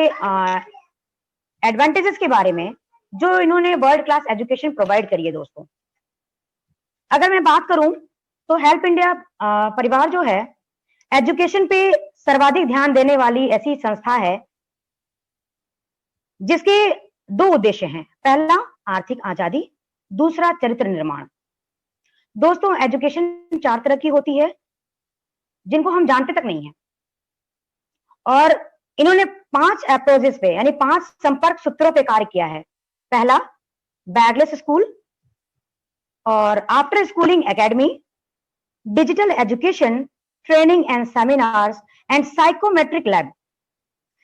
एडवांटेजेस के बारे में जो इन्होंने वर्ल्ड क्लास एजुकेशन प्रोवाइड करी है। दोस्तों अगर मैं बात करूं तो हेल्प इंडिया परिवार जो है एजुकेशन पे सर्वाधिक ध्यान देने वाली ऐसी संस्था है जिसके 2 उद्देश्य हैं। पहला आर्थिक आजादी, दूसरा चरित्र निर्माण। दोस्तों एजुकेशन 4 तरह की होती है जिनको हम जानते तक नहीं है, और इन्होंने 5 अप्रोचेस पे यानी 5 संपर्क सूत्रों पे कार्य किया है। पहला बैगलेस स्कूल और after schooling academy, digital education, training and seminars and psychometric lab,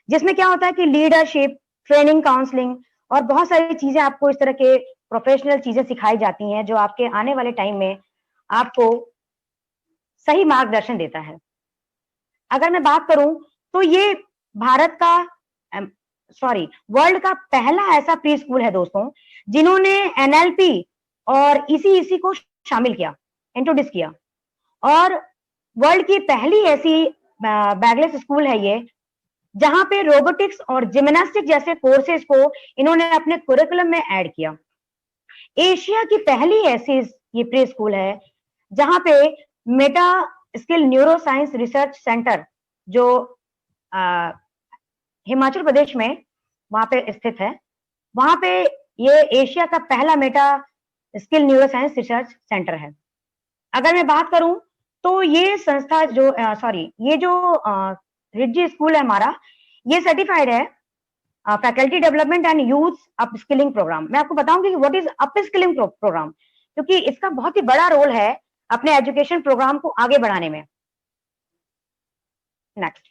जिसमें क्या होता है कि लीडरशिप, ट्रेनिंग, काउंसलिंग और बहुत सारी चीजें आपको इस तरह के प्रोफेशनल चीजें सिखाई जाती हैं जो आपके आने वाले टाइम में आपको सही मार्गदर्शन देता है। अगर मैं बात करूं तो ये वर्ल्ड का पहला ऐसा प्री स्कूल है दोस्तों जिन्होंने एनएलपी और इसी को शामिल किया, इंट्रोड्यूस किया। और वर्ल्ड की पहली ऐसी बैगलेस स्कूल है ये जहां पे रोबोटिक्स और जिम्नास्टिक जैसे कोर्सेज को इन्होंने अपने कुरिकुलम में ऐड किया। एशिया की पहली ऐसी ये प्री स्कूल है जहां पे Meta skill neuro science research centre जो हिमाचल प्रदेश में वहां पे स्थित है, वहां पे ये एशिया का पहला Meta skill neuro science research centre है। अगर मैं बात करूं तो ये संस्था ये जो रिज्जी स्कूल है हमारा, ये सर्टिफाइड है faculty development and youth upskilling programme. मैं आपको बताऊंगी कि व्हाट इज अपस्किलिंग प्रोग्राम, क्योंकि इसका बहुत ही बड़ा रोल है अपने एजुकेशन प्रोग्राम को आगे बढ़ाने में। नेक्स्ट,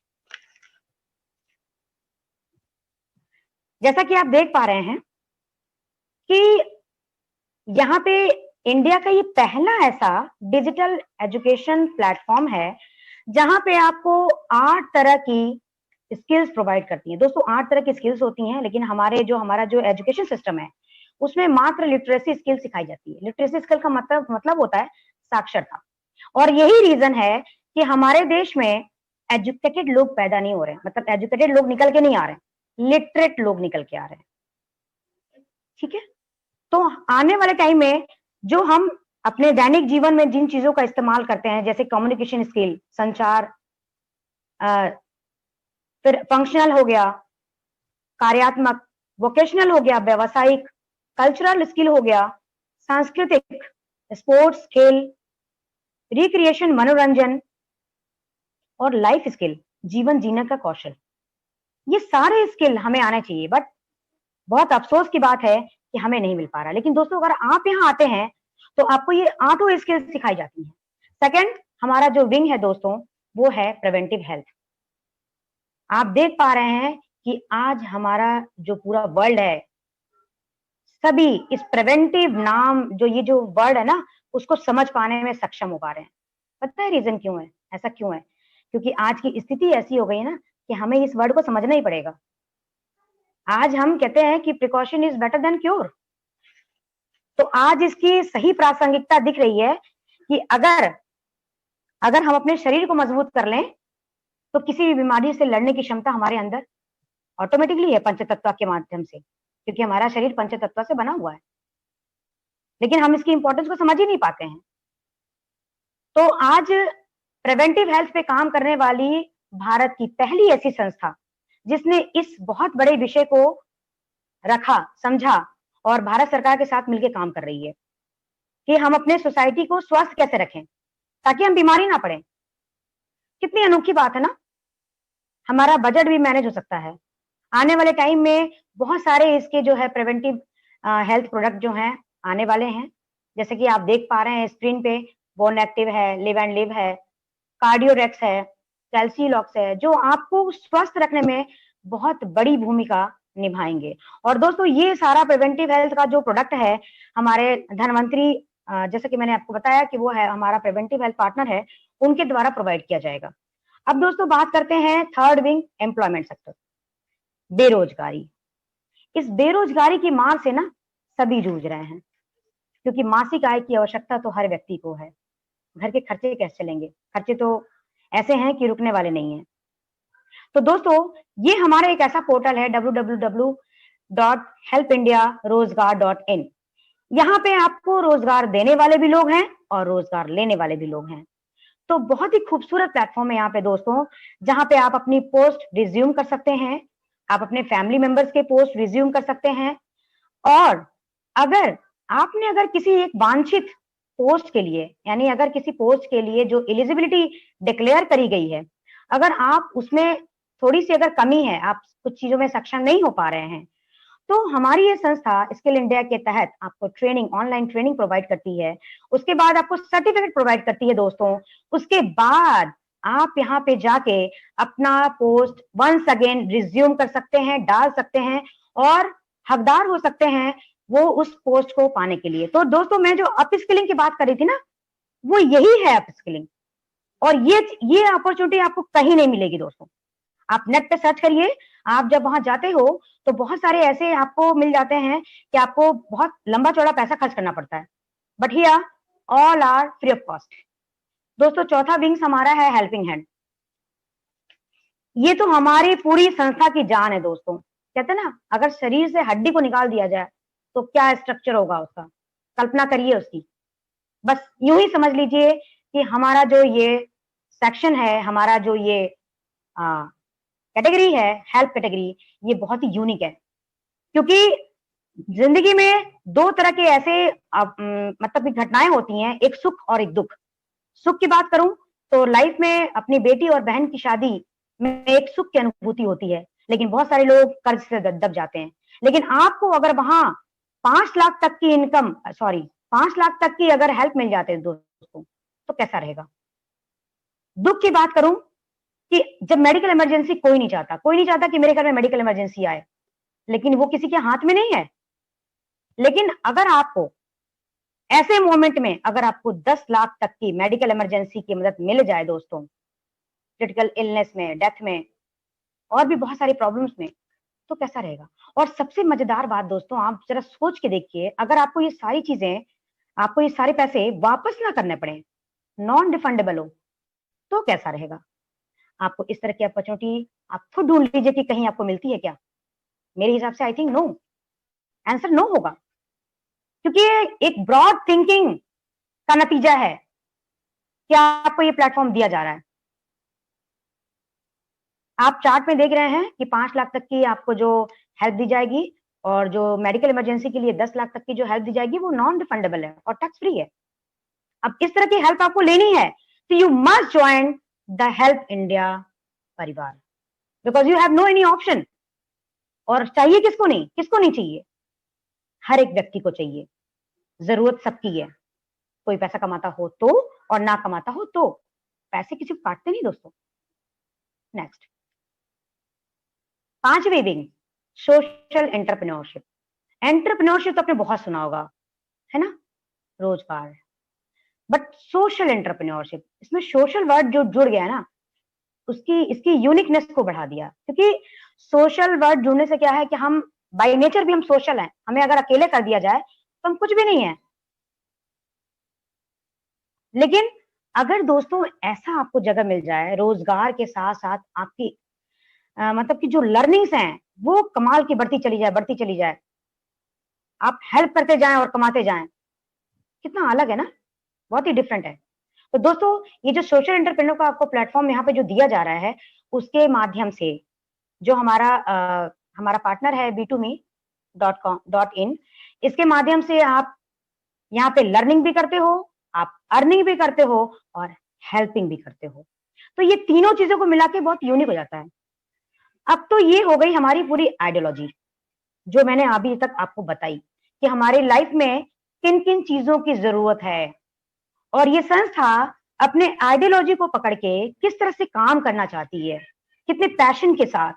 जैसा कि आप देख पा रहे हैं कि यहाँ पे इंडिया का ये पहला ऐसा डिजिटल एजुकेशन प्लेटफॉर्म है जहां पे आपको 8 तरह की स्किल्स प्रोवाइड करती हैं। दोस्तों 8 तरह की स्किल्स होती हैं, लेकिन हमारा जो एजुकेशन सिस्टम है उसमें मात्र लिटरेसी स्किल सिखाई जाती है। लिटरेसी स्किल का मतलब होता है साक्षरता, और यही रीजन है कि हमारे देश में एजुकेटेड लोग पैदा नहीं हो रहे हैं, मतलब एजुकेटेड लोग निकल के नहीं आ रहे, लिटरेट लोग निकल के आ रहे हैं। ठीक है, तो आने वाले टाइम में जो हम अपने दैनिक जीवन में जिन चीजों का इस्तेमाल करते हैं, जैसे कम्युनिकेशन स्किल, संचार, फिर फंक्शनल हो गया, कार्यात्मक, वोकेशनल हो गया, व्यवसायिक, कल्चरल स्किल हो गया, सांस्कृतिक, स्पोर्ट्स, खेल, रिक्रिएशन, मनोरंजन, और लाइफ स्किल, जीवन जीने का कौशल, ये सारे स्किल हमें आने चाहिए। बट बहुत अफसोस की बात है कि हमें नहीं मिल पा रहा। लेकिन दोस्तों अगर आप यहाँ आते हैं तो आपको ये 8 स्किल्स सिखाई जाती हैं। सेकंड, हमारा जो विंग है दोस्तों वो है प्रिवेंटिव हेल्थ। आप देख पा रहे हैं कि आज हमारा जो पूरा वर्ल्ड है सभी इस प्रिवेंटिव नाम जो ये जो वर्ड है ना उसको समझ पाने में सक्षम हो पा रहे हैं। पता है रीजन क्यों है? ऐसा क्यों है? क्योंकि आज की स्थिति ऐसी हो गई है ना कि हमें इस वर्ड को समझना ही पड़ेगा। आज हम कहते हैं कि precaution is better than cure. तो आज इसकी सही प्रासंगिकता दिख रही है कि अगर हम अपने शरीर को मजबूत कर लें तो किसी भी बीमारी से लड़ने की क्षमता हमारे अंदर ऑटोमेटिकली है पंचतत्व के माध्यम से, क्योंकि हमारा शरीर पंचतत्व से बना हुआ है। लेकिन हम इसकी इंपॉर्टेंस को समझ ही नहीं पाते हैं। तो आज प्रिवेंटिव हेल्थ पे काम करने वाली भारत की पहली ऐसी संस्था जिसने इस बहुत बड़े विषय को रखा, समझा और भारत सरकार के साथ मिलकर काम कर रही है कि हम अपने सोसाइटी को स्वस्थ कैसे रखें ताकि हम बीमारी ना पड़े। कितनी अनोखी बात है ना। हमारा बजट भी मैनेज हो सकता है। आने वाले टाइम में बहुत सारे इसके जो है प्रिवेंटिव हेल्थ प्रोडक्ट जो हैं आने वाले हैं, जैसे कि आप देख पा रहे हैं स्क्रीन पे बोन एक्टिव है, लिव एंड लिव है, कार्डियोरेक्स है, कैल्सीलॉक्स है, जो आपको स्वस्थ रखने में बहुत बड़ी भूमिका निभाएंगे। और दोस्तों ये सारा प्रिवेंटिव हेल्थ का जो प्रोडक्ट है हमारे धनवंतरी, जैसे कि मैंने आपको बताया कि वो है हमारा प्रिवेंटिव हेल्थ पार्टनर है, उनके द्वारा प्रोवाइड किया जाएगा। अब दोस्तों बात करते हैं थर्ड विंग एम्प्लॉयमेंट सेक्टर, बेरोजगारी। इस बेरोजगारी की मार से ना सभी जूझ रहे हैं, क्योंकि मासिक आय की आवश्यकता तो हर व्यक्ति को है। घर के खर्चे कैसे चलेंगे? खर्चे तो ऐसे हैं कि रुकने वाले नहीं हैं। तो दोस्तों ये हमारा एक ऐसा पोर्टल है www.helpindiarozgar.in। यहाँ पे आपको रोजगार देने वाले भी लोग हैं और रोजगार लेने वाले भी लोग हैं। तो बहुत ही खूबसूरत प्लेटफॉर्म है यहाँ पे दोस्तों, जहां पे आप अपनी पोस्ट रिज्यूम कर सकते हैं, आप अपने फैमिली मेंबर्स के पोस्ट रिज्यूम कर सकते हैं। और अगर किसी एक वांछित पोस्ट के लिए, यानी अगर किसी पोस्ट के लिए जो एलिजिबिलिटी डिक्लेयर करी गई है, अगर आप उसमें थोड़ी सी अगर कमी है, आप कुछ चीजों में सक्षम नहीं हो पा रहे हैं, तो हमारी ये संस्था स्किल इंडिया के तहत आपको ट्रेनिंग, ऑनलाइन ट्रेनिंग प्रोवाइड करती है। उसके बाद आपको सर्टिफिकेट प्रोवाइड करती है दोस्तों। उसके बाद आप यहाँ पे जाके अपना पोस्ट वंस अगेन रिज्यूम कर सकते हैं, डाल सकते हैं और हकदार हो सकते हैं वो उस पोस्ट को पाने के लिए। तो दोस्तों मैं जो अप स्किलिंग की बात कर रही थी ना, वो यही है अप स्किलिंग। और ये अपॉर्चुनिटी आपको कहीं नहीं मिलेगी दोस्तों। आप नेट पे सर्च करिए, आप जब वहां जाते हो तो बहुत सारे ऐसे आपको मिल जाते हैं कि आपको बहुत लंबा चौड़ा पैसा खर्च करना पड़ता है, but here all are free of cost. दोस्तों चौथा विंग्स हमारा है हेल्पिंग हैंड। ये तो हमारी पूरी संस्था की जान है दोस्तों। कहते हैं ना, अगर शरीर से हड्डी को निकाल दिया जाए तो क्या स्ट्रक्चर होगा उसका, कल्पना करिए उसकी। बस यूं ही समझ लीजिए कि हमारा जो ये सेक्शन है, हमारा जो ये कैटेगरी है, हेल्प कैटेगरी, ये बहुत ही यूनिक है। क्योंकि जिंदगी में दो तरह के ऐसे मतलब कि घटनाएं होती हैं, एक सुख और एक दुख। सुख की बात करूं तो लाइफ में अपनी बेटी और बहन की शादी में एक सुख की अनुभूति होती है, लेकिन बहुत सारे लोग कर्ज से दब जाते हैं। लेकिन आपको अगर वहां 5 लाख तक की इनकम, 5 लाख तक की अगर हेल्प मिल जाते हैं दोस्तों, तो कैसा रहेगा। दुख की बात करूं कि जब मेडिकल इमरजेंसी, कोई नहीं चाहता कि मेरे घर में मेडिकल इमरजेंसी आए, लेकिन वो किसी के हाथ में नहीं है। लेकिन अगर आपको ऐसे मोमेंट में अगर आपको 10 लाख तक की मेडिकल इमरजेंसी की मदद मिल जाए दोस्तों, क्रिटिकल इलनेस में, डेथ में और भी बहुत सारी प्रॉब्लम्स में, तो कैसा रहेगा। और सबसे मजेदार बात दोस्तों, आप जरा सोच के देखिए, अगर आपको ये सारी चीजें, आपको ये सारे पैसे वापस ना करने पड़े, नॉन रिफंडेबल हो, तो कैसा रहेगा। आपको इस तरह की अपॉर्चुनिटी आप खुद ढूंढ लीजिए कि कहीं आपको मिलती है क्या। मेरे हिसाब से I think no, answer no होगा, क्योंकि ये एक ब्रॉड थिंकिंग का नतीजा है कि आपको ये प्लेटफॉर्म दिया जा रहा है। आप चार्ट में देख रहे हैं कि 5 लाख तक की आपको जो हेल्प दी जाएगी और जो मेडिकल इमरजेंसी के लिए 10 लाख तक की जो हेल्प दी जाएगी वो नॉन रिफंडेबल है और टैक्स फ्री है। अब इस तरह की हेल्प आपको लेनी है तो you must join the help India परिवार, because you have no any option. और चाहिए किसको नहीं चाहिए, हर एक व्यक्ति को चाहिए। जरूरत सबकी है, कोई पैसा कमाता हो तो और ना कमाता हो तो। पैसे किसी को काटते नहीं दोस्तों। नेक्स्ट, 5वीं विंग सोशल एंटरप्रेन्योरशिप। एंटरप्रेन्योरशिप तो आपने बहुत सुना होगा, है ना, रोजगार। बट सोशल एंटरप्रेन्योरशिप, इसमें सोशल वर्ड जो जुड़ गया है ना, उसकी इसकी यूनिकनेस को बढ़ा दिया। क्योंकि सोशल वर्ड जुड़ने से क्या है कि हम बाय नेचर भी हम सोशल हैं, हमें अगर अकेले कर दिया जाए तो हम कुछ भी नहीं है। लेकिन अगर दोस्तों ऐसा आपको जगह मिल जाए, रोजगार के साथ साथ आपकी मतलब कि जो लर्निंग्स हैं वो कमाल की बढ़ती चली जाए, आप हेल्प करते जाएं और कमाते जाएं, कितना अलग है ना, बहुत ही डिफरेंट है। तो दोस्तों ये जो सोशल एंटरप्रेन्योर का आपको प्लेटफॉर्म यहाँ पे जो दिया जा रहा है, उसके माध्यम से जो हमारा पार्टनर है B2Me.com.in, इसके माध्यम से आप यहाँ पे लर्निंग भी करते हो, आप अर्निंग भी करते हो और हेल्पिंग भी करते हो। तो ये तीनों चीजों को मिला के बहुत यूनिक हो जाता है। अब तो ये हो गई हमारी पूरी आइडियोलॉजी जो मैंने अभी तक आपको बताई कि हमारी लाइफ में किन किन चीजों की जरूरत है, और ये संस्था अपने आइडियोलॉजी को पकड़ के किस तरह से काम करना चाहती है, कितने पैशन के साथ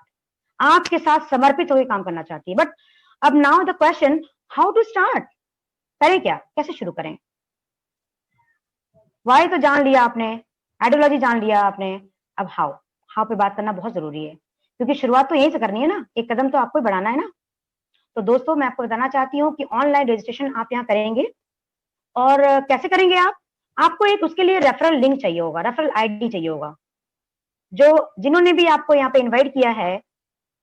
आपके साथ समर्पित होकर काम करना चाहती है। बट अब now the question, how to start, करें क्या, कैसे शुरू करें? वाई तो जान लिया आपने, आइडियोलॉजी जान लिया आपने, अब हाउ पे बात करना बहुत जरूरी है, क्योंकि शुरुआत तो यहीं से करनी है ना, एक कदम तो आपको ही बढ़ाना है ना। तो दोस्तों मैं आपको बताना चाहती हूँ कि ऑनलाइन रजिस्ट्रेशन आप यहाँ करेंगे, और कैसे करेंगे आपको एक उसके लिए रेफरल लिंक चाहिए होगा, रेफरल आईडी चाहिए होगा। जिन्होंने भी आपको यहाँ पे इनवाइट किया है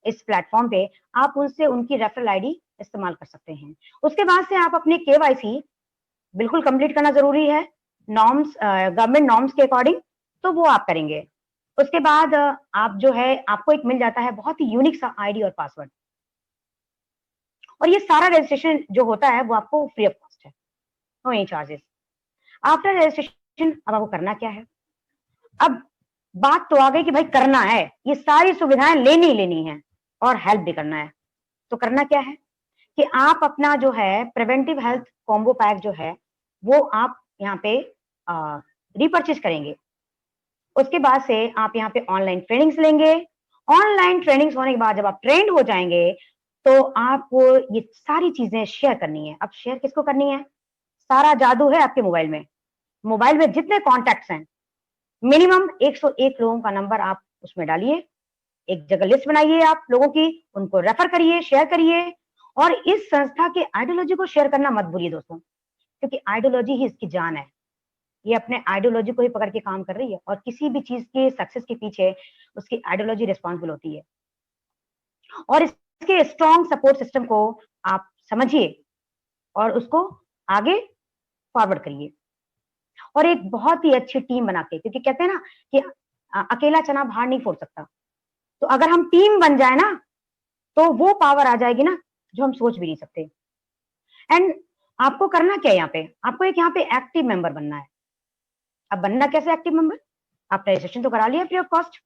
इस प्लेटफॉर्म पे, आप उनसे उनकी रेफरल आईडी इस्तेमाल कर सकते हैं। उसके बाद से आप अपने KYC बिल्कुल कंप्लीट करना जरूरी है, नॉर्म्स, गवर्नमेंट नॉर्म्स के अकॉर्डिंग, तो वो आप करेंगे। उसके बाद आप जो है, आपको एक मिल जाता है बहुत ही यूनिक सा आईडी और पासवर्ड, और ये सारा रजिस्ट्रेशन जो होता है वो आपको फ्री ऑफ कॉस्ट है, no any charges. After registration अब आपको करना क्या है? अब बात तो आ गई कि भाई करना है, ये सारी सुविधाएं लेनी है और हेल्प भी करना है। तो करना क्या है कि आप अपना जो है प्रिवेंटिव हेल्थ कॉम्बो पैक जो है वो आप यहाँ पे रिपर्चेज करेंगे। उसके बाद से आप यहाँ पे ऑनलाइन ट्रेनिंग्स लेंगे। ऑनलाइन ट्रेनिंग्स होने के बाद जब आप ट्रेंड हो जाएंगे तो आपको ये सारी चीजें शेयर करनी है। अब शेयर किसको करनी है? सारा जादू है आपके मोबाइल में। मोबाइल में जितने कॉन्टैक्ट्स हैं, मिनिमम 101 लोगों का नंबर आप उसमें डालिए, एक जगह लिस्ट बनाइए आप लोगों की, उनको रेफर करिए, शेयर करिए, और इस संस्था के आइडियोलॉजी को शेयर करना मत भूलिए दोस्तों, क्योंकि आइडियोलॉजी ही इसकी जान है। ये अपने आइडियोलॉजी को ही पकड़ के काम कर रही है, और किसी भी चीज के सक्सेस के पीछे उसकी आइडियोलॉजी रिस्पॉन्सिबल होती है। और इसके स्ट्रॉन्ग सपोर्ट सिस्टम को आप समझिए और उसको आगे फॉरवर्ड करिए, और एक बहुत ही अच्छी टीम बना के, क्योंकि कहते हैं ना कि अकेला चना बाहर नहीं फोड़ सकता, तो अगर हम टीम बन जाए ना तो वो पावर आ जाएगी ना जो हम सोच भी नहीं सकते। एंड आपको करना क्या है यहाँ पे? आपको एक यहाँ पे एक्टिव मेंबर बनना है। अब बनना कैसे एक्टिव मेंबर? आपने रजिस्ट्रेशन तो करा लिया फ्री ऑफ कॉस्ट,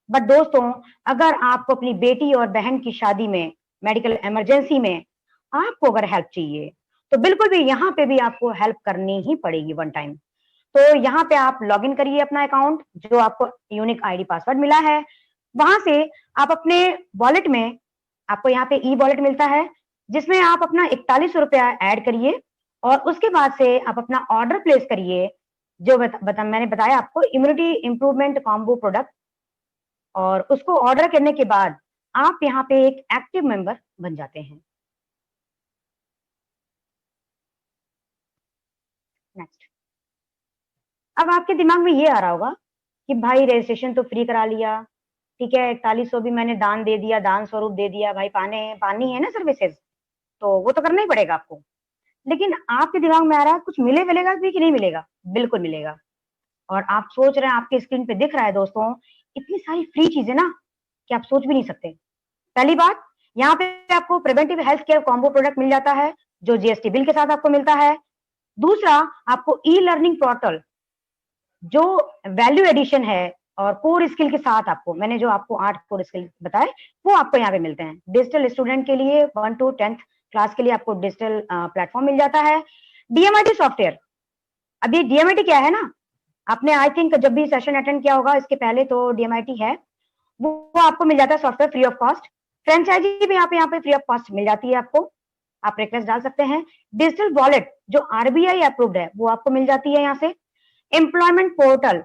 बट दोस्तों अगर आपको अपनी बेटी और बहन की शादी में, मेडिकल इमरजेंसी में आपको अगर हेल्प चाहिए, तो बिल्कुल भी यहाँ पे भी आपको हेल्प करनी ही पड़ेगी वन टाइम। तो यहाँ पे आप लॉग इन करिए अपना अकाउंट, जो आपको यूनिक आईडी पासवर्ड मिला है, वहां से आप अपने वॉलेट में, आपको यहाँ पे ई वॉलेट मिलता है जिसमें आप अपना 4100 रुपया ऐड करिए, और उसके बाद से आप अपना ऑर्डर प्लेस करिए, जो मैंने बताया आपको, इम्यूनिटी इंप्रूवमेंट कॉम्बो प्रोडक्ट, और उसको ऑर्डर करने के बाद आप यहाँ पे एक एक्टिव मेंबर बन जाते हैं। नेक्स्ट, अब आपके दिमाग में ये आ रहा होगा कि भाई रजिस्ट्रेशन तो फ्री करा लिया, ठीक है, 4100 भी मैंने दान दे दिया, दान स्वरूप दे दिया, भाई पानी है ना सर्विसेज, तो वो तो करना ही पड़ेगा आपको। लेकिन आपके दिमाग में आ रहा है कुछ मिलेगा भी कि नहीं मिलेगा? बिल्कुल मिलेगा। और आप सोच रहे हैं, आपके स्क्रीन पे दिख रहा है दोस्तों, इतनी सारी फ्री चीजें ना कि आप सोच भी नहीं सकते। पहली बात, यहाँ पे आपको preventive health care combo product मिल जाता है जो GST बिल के साथ आपको मिलता है। दूसरा, आपको ई लर्निंग पोर्टल जो वैल्यू एडिशन है और कोर स्किल के साथ, आपको मैंने जो आपको 8 कोर स्किल बताए वो आपको यहाँ पे मिलते हैं। डिजिटल स्टूडेंट के लिए 1 to 10th क्लास के लिए आपको डिजिटल प्लेटफॉर्म मिल जाता है। DMIT सॉफ्टवेयर, अभी DMIT क्या है ना, आपने आई थिंक जब भी सेशन अटेंड किया होगा इसके पहले, तो DMIT है, वो आपको मिल जाता है software free of cost. Franchisee भी यहाँ पे फ्री ऑफ कॉस्ट मिल जाती है आपको। आप रिक्वेस्ट डाल सकते हैं। डिजिटल वॉलेट जो आरबीआई अप्रूव्ड है वो आपको मिल जाती है यहाँ से। एम्प्लॉयमेंट पोर्टल,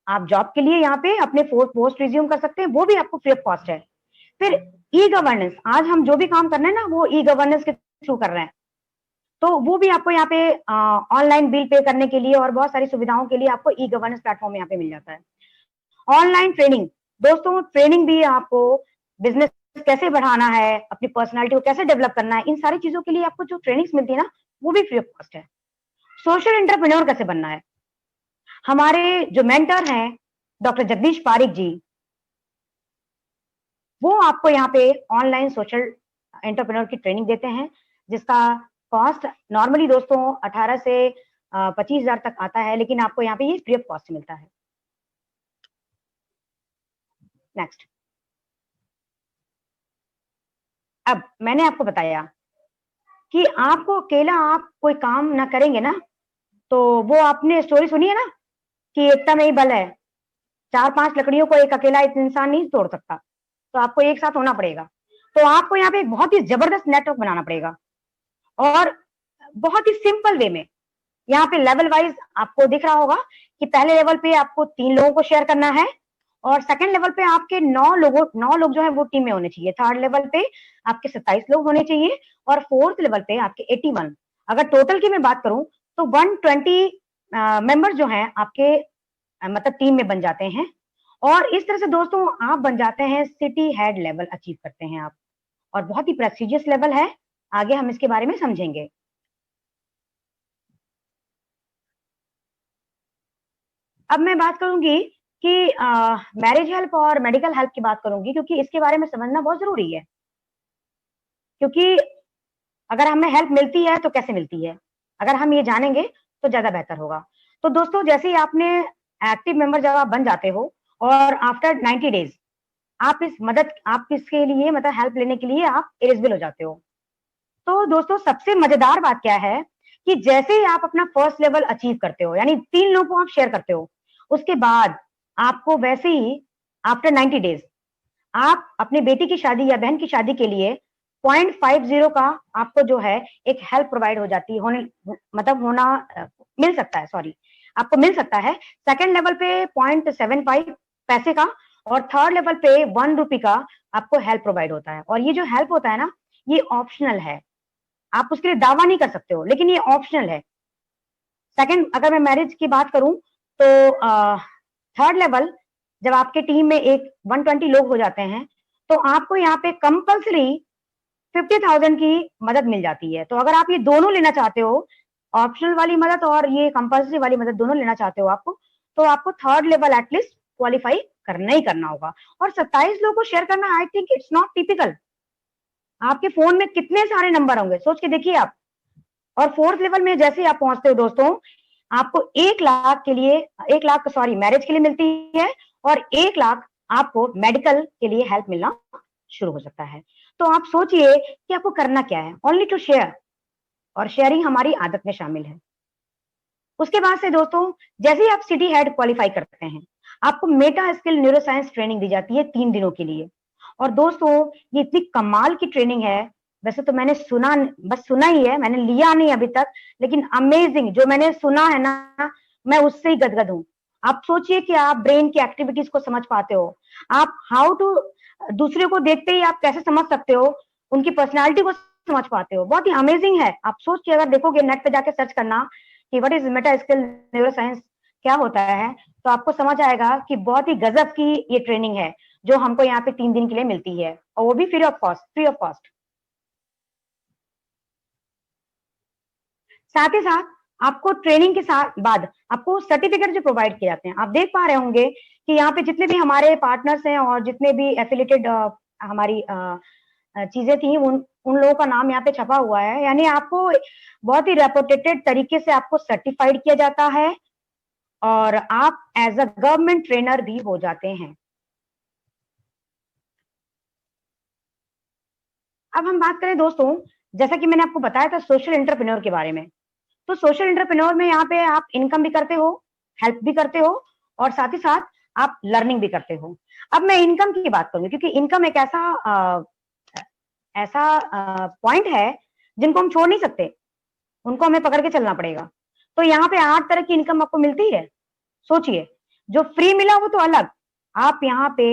आप जॉब के लिए यहाँ पे अपने पोस्ट रिज्यूम कर सकते हैं, वो भी आपको फ्री ऑफ कॉस्ट है। फिर ई गवर्नेंस, आज हम जो भी काम कर रहे हैं ना वो ई गवर्नेंस के थ्रू कर रहे हैं, तो वो भी आपको यहाँ पे ऑनलाइन बिल पे करने के लिए और बहुत सारी सुविधाओं के लिए आपको ई गवर्नेंस प्लेटफॉर्म यहाँ पे मिल जाता है। ऑनलाइन ट्रेनिंग, दोस्तों ट्रेनिंग भी आपको बिजनेस कैसे बढ़ाना है, अपनी पर्सनालिटी को कैसे डेवलप करना है, इन सारी चीजों के लिए आपको जो ट्रेनिंग्स मिलती है ना वो भी फ्री ऑफ कॉस्ट है। सोशल एंटरप्रेन्योर कैसे बनना है, हमारे जो मेंटर हैं डॉक्टर जगदीश पारिक जी, वो आपको यहाँ पे ऑनलाइन सोशल एंटरप्रेन्योर की ट्रेनिंग देते हैं, जिसका कॉस्ट नॉर्मली दोस्तों 18 से 25,000 तक आता है, लेकिन आपको यहाँ पे ये फ्री ऑफ कॉस्ट मिलता है। नेक्स्ट, अब मैंने आपको बताया कि आपको अकेला आप कोई काम ना करेंगे ना, तो वो आपने स्टोरी सुनी है ना कि एकता में ही बल है, 4-5 लकड़ियों को एक अकेला इंसान नहीं तोड़ सकता, तो आपको एक साथ होना पड़ेगा। तो आपको यहाँ पे एक बहुत ही जबरदस्त नेटवर्क बनाना पड़ेगा और बहुत ही सिंपल वे में। यहाँ पे लेवल वाइज आपको दिख रहा होगा कि पहले लेवल पे आपको 3 लोगों को शेयर करना है और सेकंड लेवल पे आपके 9 लोग जो है वो टीम में होने चाहिए। थर्ड लेवल पे आपके 27 लोग होने चाहिए और फोर्थ लेवल पे आपके 81। अगर टोटल की मैं बात करूं तो 120 मेंबर्स जो हैं आपके मतलब टीम में बन जाते हैं और इस तरह से दोस्तों आप बन जाते हैं सिटी हेड लेवल अचीव करते हैं आप, और बहुत ही प्रेस्टिजियस लेवल है। आगे हम इसके बारे में समझेंगे। अब मैं बात करूंगी कि मैरिज हेल्प और मेडिकल हेल्प की बात करूंगी, क्योंकि इसके बारे में समझना बहुत जरूरी है, क्योंकि अगर हमें हेल्प मिलती है तो कैसे मिलती है, अगर हम ये जानेंगे तो ज्यादा बेहतर होगा। तो दोस्तों जैसे ही आपने एक्टिव मेंबर जब आप बन जाते हो और आफ्टर 90 डेज आप इसके लिए मतलब हेल्प लेने के लिए आप एलिजिबल हो जाते हो। तो दोस्तों सबसे मजेदार बात क्या है कि जैसे ही आप अपना फर्स्ट लेवल अचीव करते हो, यानी 3 लोगों को आप शेयर करते हो, उसके बाद आपको वैसे ही आफ्टर 90 डेज आप अपनी बेटी की शादी या बहन की शादी के लिए 0.50 का आपको जो है एक हेल्प प्रोवाइड हो जाती है, मिल सकता है, सॉरी आपको मिल सकता है। सेकंड लेवल पे 0.75 पैसे का और थर्ड लेवल पे 1 रुपये का आपको हेल्प प्रोवाइड होता है। और ये जो हेल्प होता है ना ये ऑप्शनल है, आप उसके लिए दावा नहीं कर सकते हो, लेकिन ये ऑप्शनल है। सेकंड, अगर मैं मैरिज की बात करूं तो थर्ड लेवल जब आपके टीम में 120 लोग हो जाते हैं तो आपको यहाँ पे कंपल्सरी 50,000 की मदद मिल जाती है। तो अगर आप ये दोनों लेना चाहते हो, ऑप्शनल वाली मदद और ये कंपल्सरी वाली मदद दोनों लेना चाहते हो तो आपको थर्ड लेवल एटलीस्ट क्वालिफाई करना ही करना होगा। और 27 लोगों को शेयर करना, I think it's not typical. आपके फोन में कितने सारे नंबर होंगे सोच के देखिए आप। और फोर्थ लेवल में जैसे आप पहुंचते हो दोस्तों, आपको 1 लाख मैरिज के लिए मिलती है और 1 लाख आपको मेडिकल के लिए हेल्प मिलना शुरू हो सकता है। तो आप सोचिए कि आपको करना क्या है, ओनली टू शेयर, और शेयरिंग हमारी आदत में शामिल है। उसके बाद से दोस्तों जैसे ही आप सिटी हेड क्वालिफाई करते हैं, आपको मेटा स्किल न्यूरोसाइंस ट्रेनिंग दी जाती है 3 दिनों के लिए। और दोस्तों ये इतनी कमाल की ट्रेनिंग है, वैसे तो मैंने सुना ही है, मैंने लिया नहीं अभी तक, लेकिन अमेजिंग जो मैंने सुना है ना, मैं उससे ही गदगद हूँ। आप सोचिए कि आप ब्रेन की एक्टिविटीज को समझ पाते हो, आप हाउ टू दूसरे को देखते ही आप कैसे समझ सकते हो, उनकी पर्सनालिटी को समझ पाते हो, बहुत ही अमेजिंग है। आप सोच के अगर देखोगे, नेट पे जाके सर्च करना कि what is Meta skill neuroscience, क्या होता है, तो आपको समझ आएगा कि बहुत ही गजब की ये ट्रेनिंग है जो हमको यहाँ पे 3 दिन के लिए मिलती है, और वो भी फ्री ऑफ कॉस्ट। साथ ही साथ आपको ट्रेनिंग के साथ बाद आपको सर्टिफिकेट जो प्रोवाइड किए जाते हैं, आप देख पा रहे होंगे कि यहाँ पे जितने भी हमारे पार्टनर्स हैं और जितने भी एफिलिएटेड हमारी चीजें थी, उन लोगों का नाम यहाँ पे छपा हुआ है। यानी आपको बहुत ही रेपुटेटेड तरीके से आपको सर्टिफाइड किया जाता है और आप एज अ गवर्नमेंट ट्रेनर भी हो जाते हैं। अब हम बात करें दोस्तों, जैसा कि मैंने आपको बताया था सोशल एंटरप्रेन्योर के बारे में, तो सोशल एंटरप्रेन्योर में यहाँ पे आप इनकम भी करते हो, हेल्प भी करते हो और साथ ही साथ आप लर्निंग भी करते हो। अब मैं इनकम की बात करूंगी, क्योंकि इनकम एक ऐसा ऐसा पॉइंट है जिनको हम छोड़ नहीं सकते, उनको हमें पकड़ के चलना पड़ेगा। तो यहाँ पे 8 तरह की इनकम आपको मिलती है। सोचिए, जो फ्री मिला वो तो अलग, आप यहाँ पे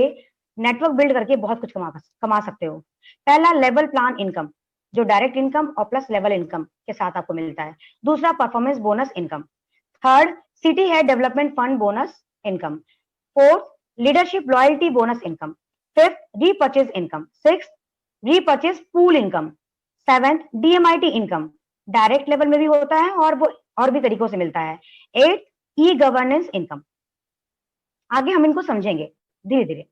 नेटवर्क बिल्ड करके बहुत कुछ कमा सकते हो। पहला लेवल प्लान इनकम, जो डायरेक्ट इनकम और प्लस लेवल इनकम के साथ आपको मिलता है। दूसरा performance bonus income. Third city head development fund bonus income. Fourth leadership loyalty bonus income. Fifth repurchase income. Six repurchase pool income. Seventh DMIT income, direct level में भी होता है और वो और भी तरीकों से मिलता है। Eight e governance income. आगे हम इनको समझेंगे धीरे धीरे।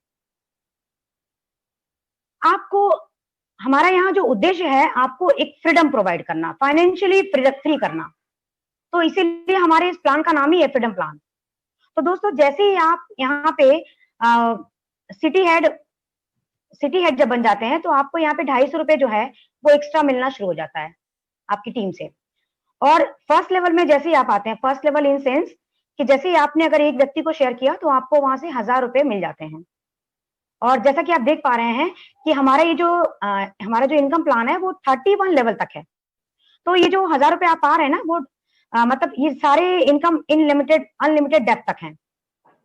आपको हमारा यहाँ जो उद्देश्य है, आपको एक फ्रीडम प्रोवाइड करना, फाइनेंशियली फ्री करना, तो इसीलिए हमारे इस प्लान का नाम ही है फ्रीडम प्लान। तो दोस्तों, जैसे ही आप यहाँ पे सिटी हेड जब बन जाते हैं तो आपको यहाँ पे 250 रुपए जो है वो एक्स्ट्रा मिलना शुरू हो जाता है आपकी टीम से। और फर्स्ट लेवल में जैसे ही आप आते हैं, फर्स्ट लेवल इन सेंस कि जैसे ही आपने अगर एक व्यक्ति को शेयर किया तो आपको वहां से 1000 रुपए मिल जाते हैं। और जैसा कि आप देख पा रहे हैं कि हमारा जो इनकम प्लान है वो 31 लेवल तक है। तो ये जो 1000 रुपए आप पा रहे हैं ना, वो मतलब ये सारे इनकम अनलिमिटेड डेप्थ तक हैं।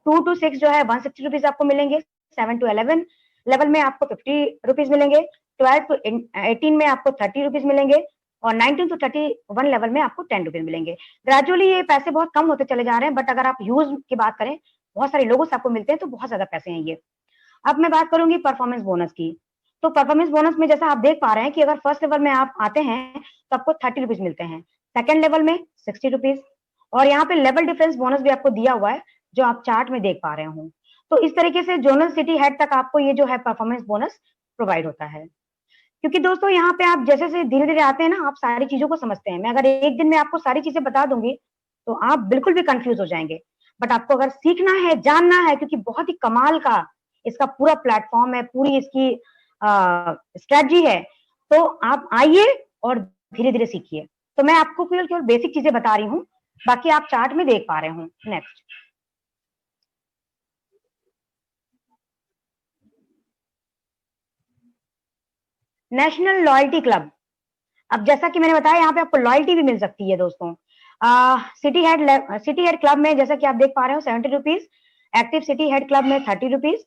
2 to 6 जो है 160 रुपीज आपको मिलेंगे। 7 to 11 लेवल में आपको 50 रुपीज मिलेंगे। 12 to 18 में आपको 30 रुपीज मिलेंगे और 19 to 31 लेवल में आपको 10 रुपीज मिलेंगे। ग्रेजुअली ये पैसे बहुत कम होते चले जा रहे हैं, बट अगर आप यूज की बात करें, बहुत सारे लोगों से आपको मिलते हैं तो बहुत ज्यादा पैसे हैं ये। अब मैं बात करूंगी परफॉर्मेंस बोनस की। तो परफॉर्मेंस बोनस में जैसा आप देख पा रहे हैं कि अगर फर्स्ट लेवल में आप आते हैं तो आपको 30 रुपीज मिलते हैं, सेकंड लेवल में 60 रुपीज, और यहाँ पे लेवल डिफरेंस बोनस भी आपको दिया हुआ है जो आप चार्ट में देख पा रहे हो। तो इस तरीके से जोनल सिटी हेड तक आपको ये जो है परफॉर्मेंस बोनस प्रोवाइड होता है। क्योंकि दोस्तों यहाँ पे आप जैसे से धीरे धीरे आते हैं ना, आप सारी चीजों को समझते हैं। मैं अगर एक दिन में आपको सारी चीजें बता दूंगी तो आप बिल्कुल भी कंफ्यूज हो जाएंगे, बट आपको अगर सीखना है, जानना है, क्योंकि बहुत ही कमाल का इसका पूरा प्लेटफॉर्म है, पूरी इसकी स्ट्रेटजी है, तो आप आइए और धीरे धीरे सीखिए। तो मैं आपको केवल बेसिक चीजें बता रही हूँ, बाकी आप चार्ट में देख पा रहे हो। Next, national loyalty club. अब जैसा कि मैंने बताया, यहाँ पे आपको लॉयल्टी भी मिल सकती है दोस्तों। सिटी हेड क्लब में जैसा कि आप देख पा रहे हो 70 rupees, active city head club में 30 रुपीज।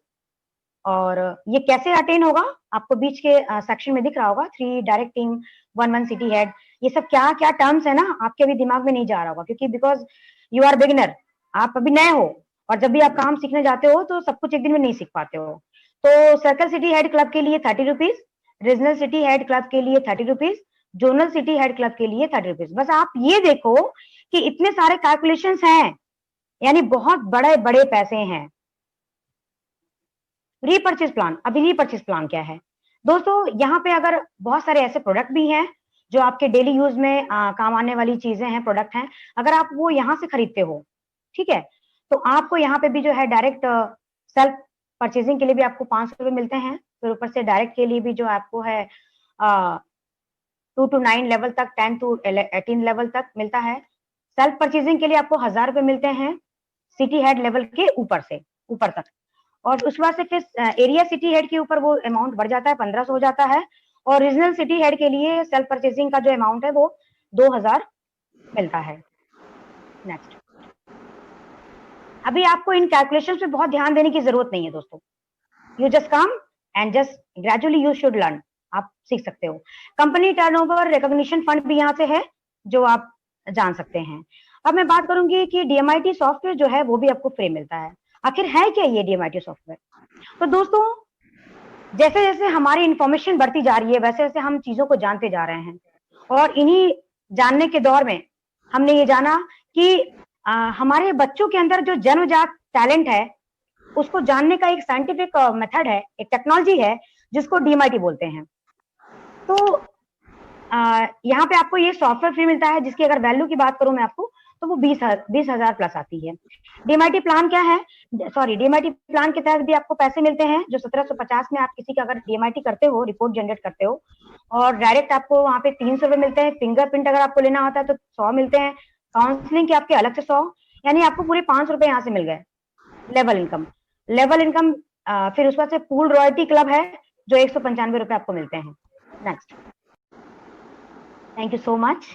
और ये कैसे अटेन होगा, आपको बीच के सेक्शन में दिख रहा होगा, 3 डायरेक्टिंग 1 सिटी हेड। ये सब क्या क्या टर्म्स है ना, आपके अभी दिमाग में नहीं जा रहा होगा, क्योंकि बिकॉज यू आर बिगिनर, आप अभी नए हो, और जब भी आप काम सीखने जाते हो तो सब कुछ एक दिन में नहीं सीख पाते हो। तो सर्कल सिटी हेड क्लब के लिए 30 rupees, regional city head club के लिए 30 rupees, zonal city head club के लिए 30 रुपीज। बस आप ये देखो कि इतने सारे कैलकुलेशंस हैं, यानी बहुत बड़े बड़े पैसे हैं। रीपर्चेज प्लान, अभी रीपर्चेज प्लान क्या है दोस्तों, यहाँ पे अगर बहुत सारे ऐसे प्रोडक्ट भी हैं जो आपके डेली यूज में काम आने वाली चीजें हैं, प्रोडक्ट हैं, अगर आप वो यहाँ से खरीदते हो, ठीक है, तो आपको यहाँ पे भी जो है डायरेक्ट सेल्फ परचेजिंग के लिए भी आपको 500 रुपए मिलते हैं। फिर ऊपर से डायरेक्ट के लिए भी जो आपको है 2 to 9 लेवल तक, 10 to 18 लेवल तक मिलता है। सेल्फ परचेजिंग के लिए आपको 1000 रुपए मिलते हैं सिटी हेड लेवल के ऊपर से ऊपर तक, और उस बार से फिर एरिया सिटी हेड के ऊपर वो अमाउंट बढ़ जाता है, 1500 हो जाता है। और रीजनल सिटी हेड के लिए सेल्फ परचेजिंग का जो अमाउंट है वो 2000 मिलता है। नेक्स्ट, अभी आपको इन कैलकुलेशंस पे बहुत ध्यान देने की जरूरत नहीं है दोस्तों, you just come and just gradually you should learn, आप सीख सकते हो। कंपनी टर्नओवर रिकॉग्निशन फंड भी यहाँ से है जो आप जान सकते हैं। अब मैं बात करूंगी कि डीएमआईटी सॉफ्टवेयर जो है वो भी आपको फ्री मिलता है। आखिर है क्या ये डीएमआईटी सॉफ्टवेयर? तो दोस्तों, जैसे जैसे हमारी इंफॉर्मेशन बढ़ती जा रही है वैसे वैसे हम चीजों को जानते जा रहे हैं, और इन्हीं जानने के दौर में हमने ये जाना कि हमारे बच्चों के अंदर जो जन्मजात टैलेंट है उसको जानने का एक साइंटिफिक मेथड है, एक टेक्नोलॉजी है जिसको डीएमआईटी बोलते हैं। तो यहाँ पे आपको ये सॉफ्टवेयर फ्री मिलता है, जिसकी अगर वैल्यू की बात करूं मैं आपको तो वो 20,000 प्लस आती है। डीएमआईटी प्लान क्या है, सॉरी, डीएमआईटी प्लान के तहत भी आपको पैसे मिलते हैं जो 1750 में आप किसी का अगर डीएमआईटी करते हो, रिपोर्ट जनरेट करते हो, और डायरेक्ट आपको वहाँ पे 300 रुपए मिलते हैं। फिंगरप्रिंट अगर आपको लेना होता है तो 100 मिलते हैं, काउंसलिंग के आपके अलग से 100, यानी आपको पूरे 500 रुपए यहाँ से मिल गए। लेवल इनकम फिर उसके बाद से पूल रॉयल्टी क्लब है जो 195 रुपए आपको मिलते हैं। Next. Thank you so much.